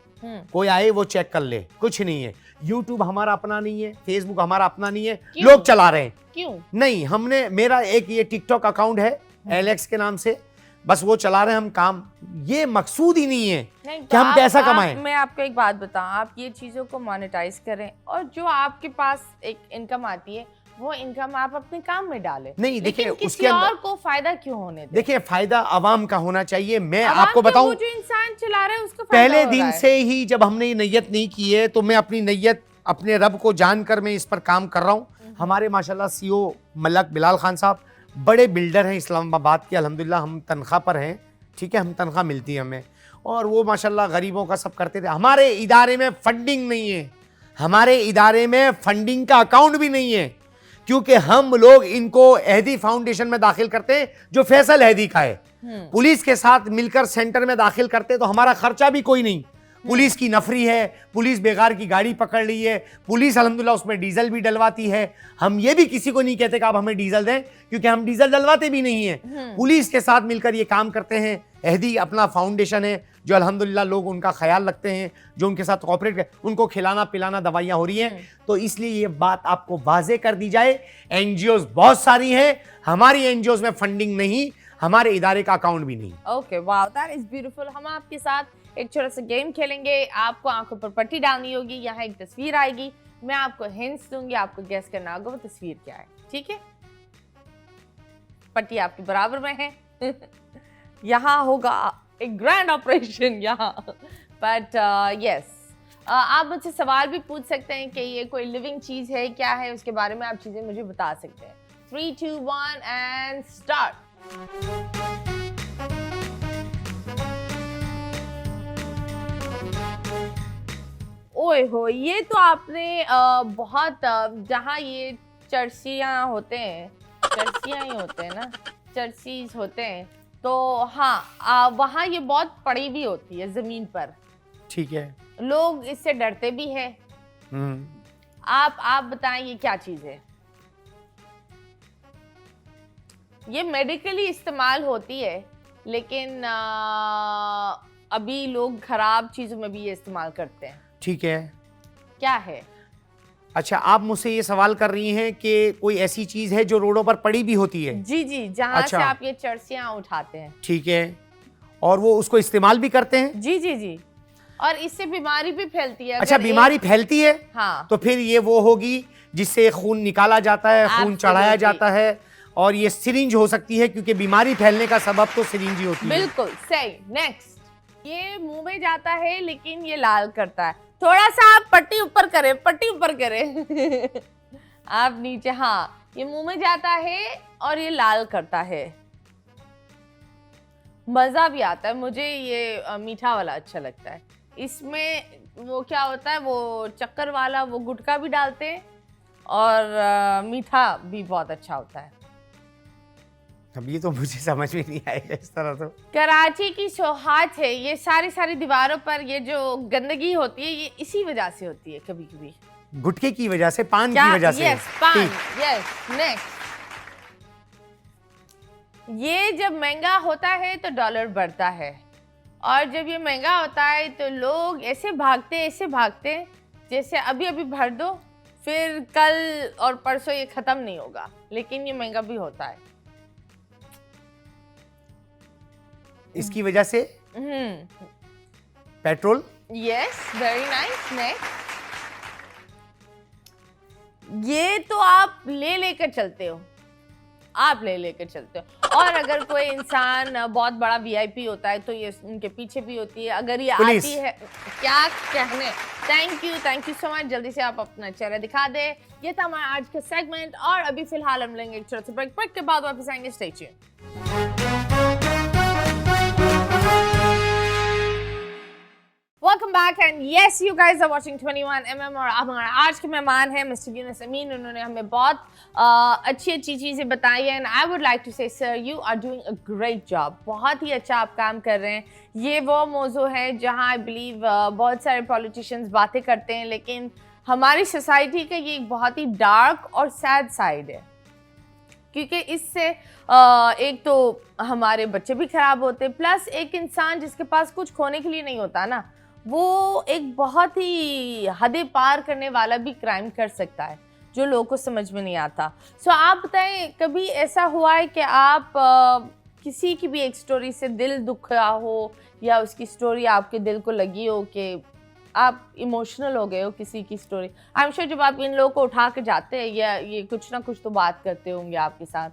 कोई आए वो चेक कर ले, कुछ नहीं है। यूट्यूब हमारा अपना नहीं है, फेसबुक हमारा अपना नहीं है, लोग चला रहे हैं। क्यों नहीं? हमने, मेरा एक ये टिकटॉक अकाउंट है एलेक्स के नाम से, बस वो चला रहे हैं हम काम। ये मकसूद ही नहीं है कि हम पैसा कमाएं। मैं आपको एक बात बताऊं, आप ये चीज़ों को मोनेटाइज करें और जो आपके पास एक इनकम आती है वो इनकम आप अपने काम में डालें। नहीं देखिए, उसके और को फायदा क्यों होने दें? देखिए, फायदा आवाम का होना चाहिए। मैं आपको बताऊं, जो इंसान चला रहा है उसको पहले दिन से ही जब हमने ये नियत नहीं की है, तो मैं अपनी नियत अपने रब को जानकर मैं इस पर काम कर रहा हूँ। हमारे माशाल्लाह सीओ मलक बिलाल खान साहब बड़े बिल्डर हैं इस्लामाबाद के, अल्हम्दुलिल्लाह हम तनख्वाह पर हैं, ठीक है, हम तनख्वाह मिलती है हमें, और वो माशाल्लाह गरीबों का सब करते थे। हमारे इदारे में फंडिंग नहीं है, हमारे इदारे में फंडिंग का अकाउंट भी नहीं है, क्योंकि हम लोग इनको अहदी फाउंडेशन में दाखिल करते हैं जो फैसल अहदी का है। पुलिस के साथ मिलकर सेंटर में दाखिल करते तो हमारा खर्चा भी कोई नहीं। पुलिस की नफरी है, पुलिस बेकार की गाड़ी पकड़ ली है, पुलिस अल्हम्दुलिल्लाह उसमें डीजल भी डलवाती है। हम ये भी किसी को नहीं कहते कि आप हमें डीजल दें, क्योंकि हम डीजल डलवाते भी नहीं हैं। पुलिस के साथ मिलकर ये काम करते हैं। अहदी अपना फाउंडेशन है जो अल्हम्दुलिल्लाह लोग उनका ख्याल रखते हैं, जो उनके साथ कोऑपरेट कर, उनको खिलाना पिलाना दवाइयाँ हो रही हैं। तो इसलिए ये बात आपको वाजे कर दी जाए, एनजीओज बहुत सारी हैं, हमारी एनजीओज में फंडिंग नहीं, हमारे इदारे का अकाउंट भी नहीं। Okay, wow, that is beautiful. हम आपके साथ एक छोटा सा गेम खेलेंगे। आपको आंखों पर पट्टी डालनी होगी, यहाँ एक तस्वीर आएगी, मैं आपको हिंट्स दूंगी, आपको गेस करना होगा वो तस्वीर क्या है, ठीक है? पट्टी आपके बराबर में है। यहाँ होगा एक ग्रैंड ऑपरेशन यहाँ, बट यस, आप मुझसे सवाल भी पूछ सकते हैं कि ये कोई लिविंग चीज है, क्या है, उसके बारे में आप चीजें मुझे बता सकते हैं। 3, 2, 1 एंड स्टार्ट। ओए हो, ये तो आपने बहुत, जहाँ ये चर्चियाँ होते हैं, चर्चियाँ ही होते हैं ना, चर्चीज होते हैं, तो हाँ, वहाँ ये बहुत पड़ी भी होती है जमीन पर, ठीक है, लोग इससे डरते भी हैं। आप बताएं ये क्या चीज है? ये मेडिकली इस्तेमाल होती है, लेकिन अभी लोग खराब चीजों में भी ये इस्तेमाल करते हैं। ठीक है, क्या है? अच्छा, आप मुझसे ये सवाल कर रही हैं कि कोई ऐसी चीज है जो रोडों पर पड़ी भी होती है? जी जी, जहाँ अच्छा, से आप ये चर्चियाँ उठाते हैं। ठीक है, और वो उसको इस्तेमाल भी करते हैं। जी जी जी, और इससे बीमारी भी फैलती है। अच्छा, अगर बीमारी फैलती है? हाँ, तो फिर ये वो होगी जिससे खून निकाला जाता है, खून चढ़ाया Absolutely. जाता है, और ये सिरिंज हो सकती है क्योंकि बीमारी फैलने का सबब तो सिरिंज ही होती है। बिल्कुल सही। नेक्स्ट, ये मुंह में जाता है लेकिन ये लाल करता है। थोड़ा सा आप पट्टी ऊपर करें, पट्टी ऊपर करें आप नीचे, हाँ, ये मुंह में जाता है और ये लाल करता है। मजा भी आता है मुझे, ये मीठा वाला अच्छा लगता है। इसमें वो क्या होता है, वो चक्कर वाला वो गुटखा भी डालते हैं और मीठा भी बहुत अच्छा होता है। अब ये तो मुझे समझ में नहीं आएगा इस तरह तो। कराची की सौहार्द है, ये सारी दीवारों पर ये जो गंदगी होती है ये इसी वजह से होती है। कभी कभी गुटखे की वजह से, पान की वजह से। यस, पान। ठीक। यस, नेक्स्ट, ये जब महंगा होता है तो डॉलर बढ़ता है, और जब ये महंगा होता है तो लोग ऐसे भागते जैसे अभी अभी भर दो, फिर कल और परसों ये खत्म नहीं होगा, लेकिन ये महंगा भी होता है। इसकी वजह से petrol. Yes, very nice. Next, ये तो आप लेकर चलते हो, आप लेकर चलते हो, और अगर कोई इंसान बहुत बड़ा वीआईपी होता है तो ये उनके पीछे भी होती है। अगर ये पुलिस। आती है, क्या कहने। Thank you so much. जल्दी से आप अपना चेहरा दिखा दे। ये था हमारा आज का सेगमेंट, और अभी फिलहाल हम लेंगे एक छोटा सा ब्रेक के बाद वापस आएंगे। Stay tuned. Welcome back, and yes, you guys are watching 21mm, और हमारे आज के मेहमान हैं मिस्टर यूनुस अमीन। उन्होंने हमें बहुत अच्छी चीज़ें बताई हैं, and I would like to say sir, you are doing a great job. बहुत ही अच्छा आप काम कर रहे हैं। ये वो मौजू है जहां आई बिलीव बहुत सारे पॉलिटिशियंस बातें करते हैं, लेकिन हमारी सोसाइटी का ये एक बहुत ही डार्क और सैड साइड है, क्योंकि इससे एक तो हमारे बच्चे भी खराब होते, प्लस एक इंसान जिसके पास कुछ खोने के लिए नहीं होता ना, वो एक बहुत ही हदें पार करने वाला भी क्राइम कर सकता है, जो लोगों को समझ में नहीं आता। सो आप बताएं, कभी ऐसा हुआ है कि आप किसी की भी एक स्टोरी से दिल दुखा हो, या उसकी स्टोरी आपके दिल को लगी हो कि आप इमोशनल हो गए हो किसी की स्टोरी? आई एम श्योर जब आप इन लोगों को उठा के जाते हैं, या ये कुछ ना कुछ तो बात करते होंगे आपके साथ।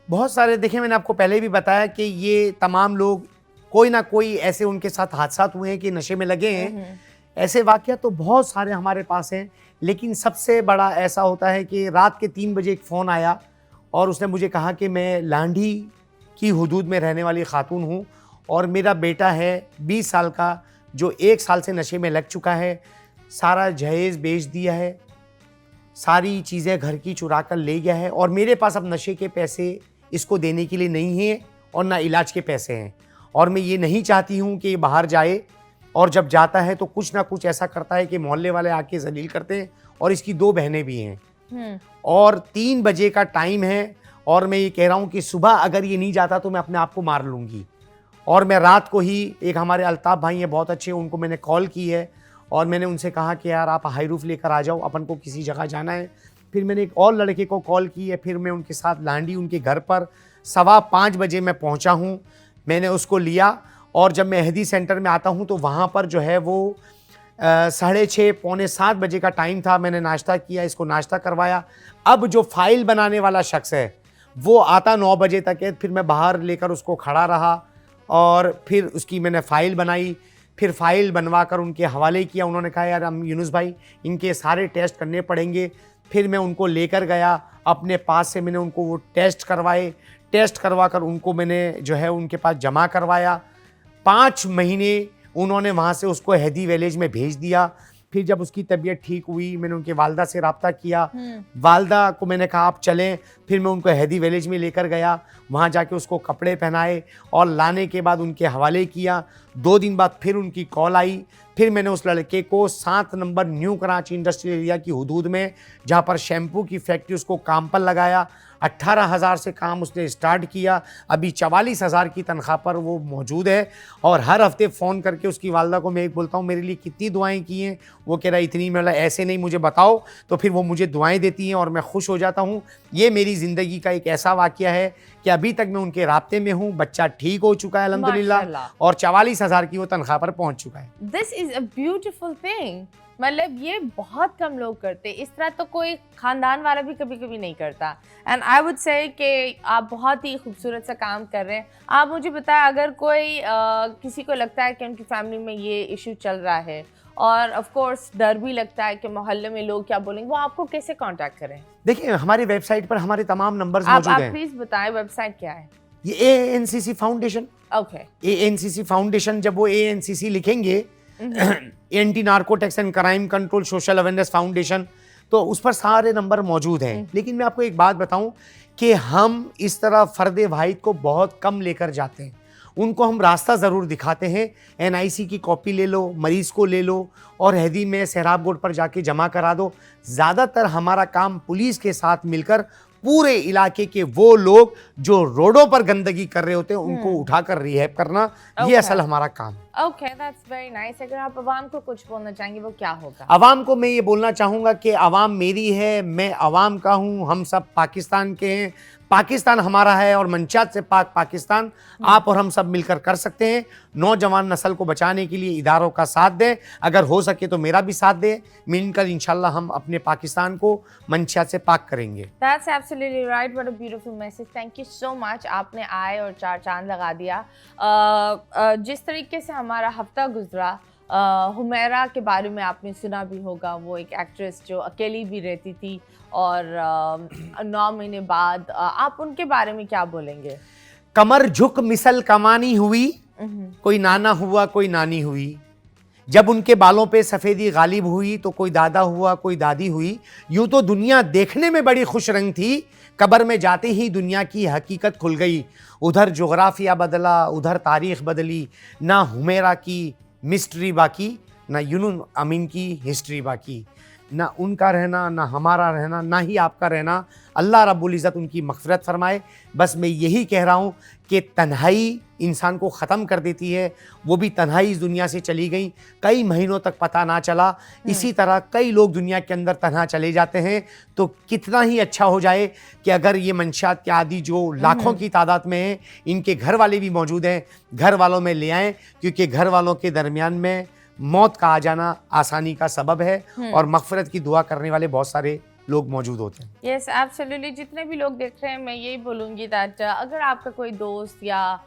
बहुत सारे, देखिए मैंने आपको पहले भी बताया कि ये तमाम लोग कोई ना कोई ऐसे उनके साथ हादसा हुए हैं कि नशे में लगे हैं। ऐसे वाक़या तो बहुत सारे हमारे पास हैं, लेकिन सबसे बड़ा ऐसा होता है कि रात के 3 बजे एक फ़ोन आया और उसने मुझे कहा कि मैं लांढी की हुदूद में रहने वाली खातून हूँ, और मेरा बेटा है 20 साल का जो 1 साल से नशे में लग चुका है, सारा जहेज़ बेच दिया है, सारी चीज़ें घर की चुरा कर ले गया है, और मेरे पास अब नशे के पैसे इसको देने के लिए नहीं हैं और ना इलाज के पैसे हैं, और मैं ये नहीं चाहती हूँ कि ये बाहर जाए, और जब जाता है तो कुछ ना कुछ ऐसा करता है कि मोहल्ले वाले आके जलील करते हैं, और इसकी 2 बहनें भी हैं, और 3 बजे का टाइम है, और मैं ये कह रहा हूँ कि सुबह अगर ये नहीं जाता तो मैं अपने आप को मार लूँगी। और मैं रात को ही, एक हमारे अल्ताफ़ भाई हैं बहुत अच्छे, उनको मैंने कॉल की है और मैंने उनसे कहा कि यार आप हाई रूफ लेकर आ जाओ, अपन को किसी जगह जाना है। फिर मैंने एक और लड़के को कॉल की है, फिर मैं उनके साथ लांडी उनके घर पर 5:15 बजे मैं पहुंचा हूं। मैंने उसको लिया, और जब मैं अहदी सेंटर में आता हूं तो वहां पर जो है वो 6:30 पौने 7 बजे का टाइम था। मैंने नाश्ता किया, इसको नाश्ता करवाया। अब जो फाइल बनाने वाला शख्स है वो आता 9 बजे तक है। फिर मैं बाहर लेकर उसको खड़ा रहा और फिर उसकी मैंने फ़ाइल बनाई, फिर फ़ाइल बनवा कर उनके हवाले किया। उन्होंने कहा यार हम यूनुस भाई इनके सारे टेस्ट करने पड़ेंगे। फिर मैं उनको लेकर गया अपने पास से, मैंने उनको वो टेस्ट करवाए, टेस्ट करवा कर उनको मैंने जो है उनके पास जमा करवाया। 5 महीने उन्होंने वहाँ से उसको हैदी विलेज में भेज दिया। फिर जब उसकी तबीयत ठीक हुई मैंने उनके वालदा से रब्ता किया, वालदा को मैंने कहा आप चलें। फिर मैं उनको हैदी विलेज में लेकर गया, वहाँ जाके उसको कपड़े पहनाए और लाने के बाद उनके हवाले किया। 2 दिन बाद फिर उनकी कॉल आई। फिर मैंने उस लड़के को 7 number new Karachi industrial area की हुदूद में, जहाँ पर शैम्पू की फैक्ट्री, उसको काम पर लगाया। 18,000 से काम उसने स्टार्ट किया, अभी 44,000 की तनख्वाह पर वो मौजूद है। और हर हफ्ते फ़ोन करके उसकी वालदा को मैं एक बोलता हूँ मेरे लिए कितनी दुआएं की हैं, वो कह रहा है इतनी। मैं बोला ऐसे नहीं, मुझे बताओ। तो फिर वो मुझे दुआएं देती हैं और मैं खुश हो जाता हूँ। ये मेरी ज़िंदगी का एक ऐसा वाक़या है कि अभी तक मैं उनके राब्ते में हूँ। बच्चा ठीक हो चुका है अल्हम्दुलिल्लाह, माशाल्लाह। और 44,000 की वो तनख्वाह पर पहुँच चुका है। This is a beautiful thing. मतलब ये बहुत कम लोग करते, इस तरह तो कोई खानदान वाला भी कभी कभी नहीं करता। एंड आई वुड से कि आप बहुत ही खूबसूरत सा काम कर रहे हैं। आप मुझे बताएं, अगर कोई किसी को लगता है कि उनकी फैमिली में ये इशू चल रहा है और ऑफ कोर्स डर भी लगता है कि मोहल्ले में लोग क्या बोलेंगे, वो आपको कैसे कांटेक्ट करें? देखिए हमारी वेबसाइट पर हमारे तमाम नंबर्स आप मौजूद हैं। प्लीज बताएं वेबसाइट क्या है? ये ANCC foundation, okay. ANCC foundation, जब वो ANCC लिखेंगे anti narcotics and crime control social awareness foundation, तो उस पर सारे नंबर मौजूद हैं। लेकिन मैं आपको एक बात बताऊं कि हम इस तरह फर्द वाहिद को बहुत कम लेकर जाते हैं। उनको हम रास्ता ज़रूर दिखाते हैं। NIC की कॉपी ले लो, मरीज़ को ले लो और हैदी में सहराब बोर्ड पर जाके जमा करा दो। ज़्यादातर हमारा काम पुलिस के साथ मिलकर पूरे इलाके के वो लोग जो रोडों पर गंदगी कर रहे होते हैं उनको उठाकर रिहैब करना, ये असल हमारा काम है। Okay, that's very nice. अगर आप अवाम को कुछ बोलना चाहेंगे वो क्या होगा? अवाम को मैं ये बोलना चाहूँगा कि अवाम मेरी है, मैं अवाम का हूँ, हम सब पाकिस्तान के हैं, पाकिस्तान हमारा है और मंशात से पाक पाकिस्तान आप और हम सब मिलकर कर सकते हैं। नौजवान नस्ल को बचाने के लिए इदारों का साथ दें, अगर हो सके तो मेरा भी साथ दें। मिलकर इंशाल्लाह हम अपने पाकिस्तान को मंशात से पाक करेंगे। That's absolutely right. What a beautiful message. Thank you so much. आपने आए और चार चांद लगा दिया। जिस तरीके से हमारा हफ्ता गुजरा, हुमैरा के बारे में आपने सुना भी होगा। वो एक एक्ट्रेस जो अकेली भी रहती थी और 9 महीने बाद आप उनके बारे में क्या बोलेंगे? कमर झुक मिसल कमानी हुई, कोई नाना हुआ कोई नानी हुई। जब उनके बालों पे सफ़ेदी गालिब हुई तो कोई दादा हुआ कोई दादी हुई। यूं तो दुनिया देखने में बड़ी खुश रंग थी, कब्र में जाते ही दुनिया की हकीकत खुल गई। उधर जोग्राफिया बदला, उधर तारीख़ बदली, ना हुमैरा की मिस्ट्री बाकी, ना यूनुस अमीन की हिस्ट्री बाकी। ना उनका रहना, ना हमारा रहना, ना ही आपका रहना। अल्लाह रब्बुल इज़्ज़त उनकी मग़फ़िरत फ़रमाए। बस मैं यही कह रहा हूँ कि तन्हाई इंसान को ख़त्म कर देती है। वो भी तन्हाई इस दुनिया से चली गई, कई महीनों तक पता ना चला। इसी तरह कई लोग दुनिया के अंदर तन्हा चले जाते हैं। तो कितना ही अच्छा हो जाए कि अगर ये मंशात के आदि जो लाखों की तादाद में हैं, इनके घर वाले भी मौजूद हैं, घर वालों में ले आएँ, क्योंकि घर वालों के दरमियान में मौत का आ जाना आसानी का सबब है और मग़फ़िरत की दुआ करने वाले बहुत सारे लोग मौजूद होते हैं। Yes, absolutely. जितने भी लोग देख रहे हैं, मैं यही बोलूँगी दैट अगर आपका कोई दोस्त या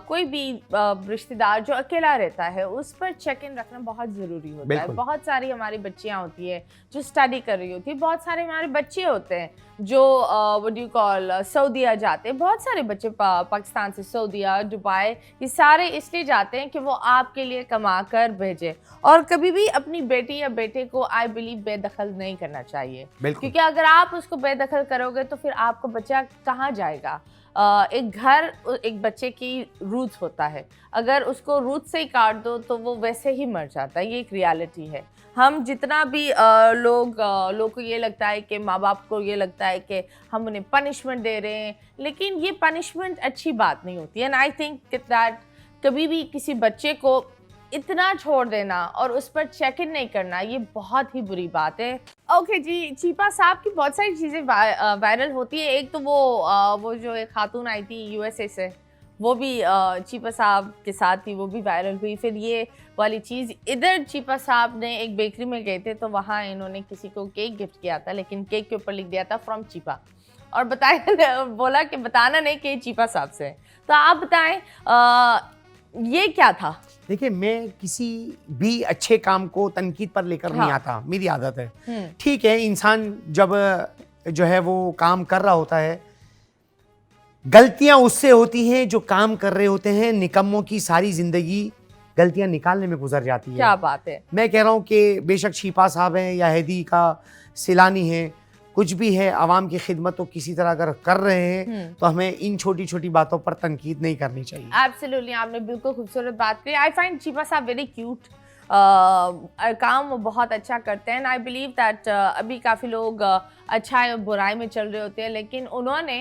कोई भी रिश्तेदार जो अकेला रहता है, उस पर चेक इन रखना बहुत ज़रूरी होता है। बहुत सारी हमारी बच्चियाँ होती है जो स्टडी कर रही होती है, बहुत सारे हमारे बच्चे होते हैं जो व्हाट यू कॉल सऊदीया जाते हैं। बहुत सारे बच्चे पाकिस्तान से सऊदीया, दुबई, ये सारे इसलिए जाते हैं कि वो आपके लिए कमा कर भेजें। और कभी भी अपनी बेटी या बेटे को आई बिलीव बेदखल नहीं करना चाहिए, क्योंकि अगर आप उसको बेदखल करोगे तो फिर आपका बच्चा कहाँ जाएगा? एक घर एक बच्चे की रूट होता है, अगर उसको रूट से ही काट दो तो वो वैसे ही मर जाता है। ये एक रियलिटी है। हम जितना भी लोग को ये लगता है कि माँ बाप को ये लगता है कि हम उन्हें पनिशमेंट दे रहे हैं, लेकिन ये पनिशमेंट अच्छी बात नहीं होती है। एंड आई थिंक दैट कभी भी किसी बच्चे को इतना छोड़ देना और उस पर चेक इन नहीं करना, ये बहुत ही बुरी बात है। ओके जी, चीपा साहब की बहुत सारी चीज़ें वायरल होती है। एक तो वो जो एक खातून आई थी USA से, वो भी चीपा साहब के साथ थी, वो भी वायरल हुई। फिर ये वाली चीज़, इधर चीपा साहब ने एक बेकरी में गए थे तो वहाँ इन्होंने किसी को केक गिफ्ट किया था, लेकिन केक के ऊपर लिख दिया था फ्रॉम चीपा, और बताया बोला कि बताना नहीं कि चीपा साहब से। तो आप बताएं ये क्या था? देखिए, मैं किसी भी अच्छे काम को तनकीद पर लेकर नहीं आता, मेरी आदत है। ठीक है, इंसान जब जो है वो काम कर रहा होता है, गलतियां उससे होती हैं जो काम कर रहे होते हैं। निकम्मों की सारी जिंदगी गलतियां निकालने में गुजर जाती है। क्या बात है। मैं कह रहा हूँ कि बेशक शीपा साहब हैं या हैदी का सिलानी है, कुछ भी है, आवाम की खिदमत तो किसी तरह अगर कर रहे हैं तो हमें इन छोटी छोटी बातों पर तनकीद नहीं करनी चाहिए। एब्सोल्युटली, आपने बिल्कुल खूबसूरत बात कही। आई फाइंड चीपा साहब वेरी क्यूट। काम वो बहुत अच्छा करते हैं। आई बिलीव दैट अभी काफ़ी लोग अच्छा या बुराई में चल रहे होते हैं, लेकिन उन्होंने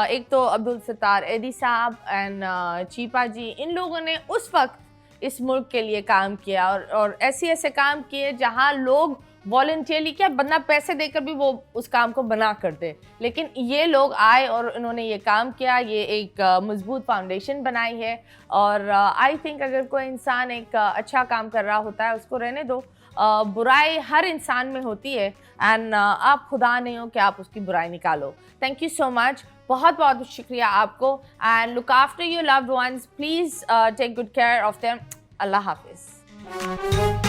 एक तो अब्दुल सत्तार एदी साहब एंड चीपा जी, इन लोगों ने उस वक्त इस मुल्क के लिए काम किया और ऐसे काम किए जहां लोग वॉलंटियरली, क्या बंदा पैसे देकर भी वो उस काम को बना करते, लेकिन ये लोग आए और इन्होंने ये काम किया, ये एक मजबूत फाउंडेशन बनाई है। और आई थिंक अगर कोई इंसान एक अच्छा काम कर रहा होता है उसको रहने दो। बुराई हर इंसान में होती है एंड आप खुदा नहीं हो कि आप उसकी बुराई निकालो। थैंक यू सो मच, बहुत बहुत शुक्रिया आपको। And look after your loved ones, please take good care of them. अल्लाह हाफिज़।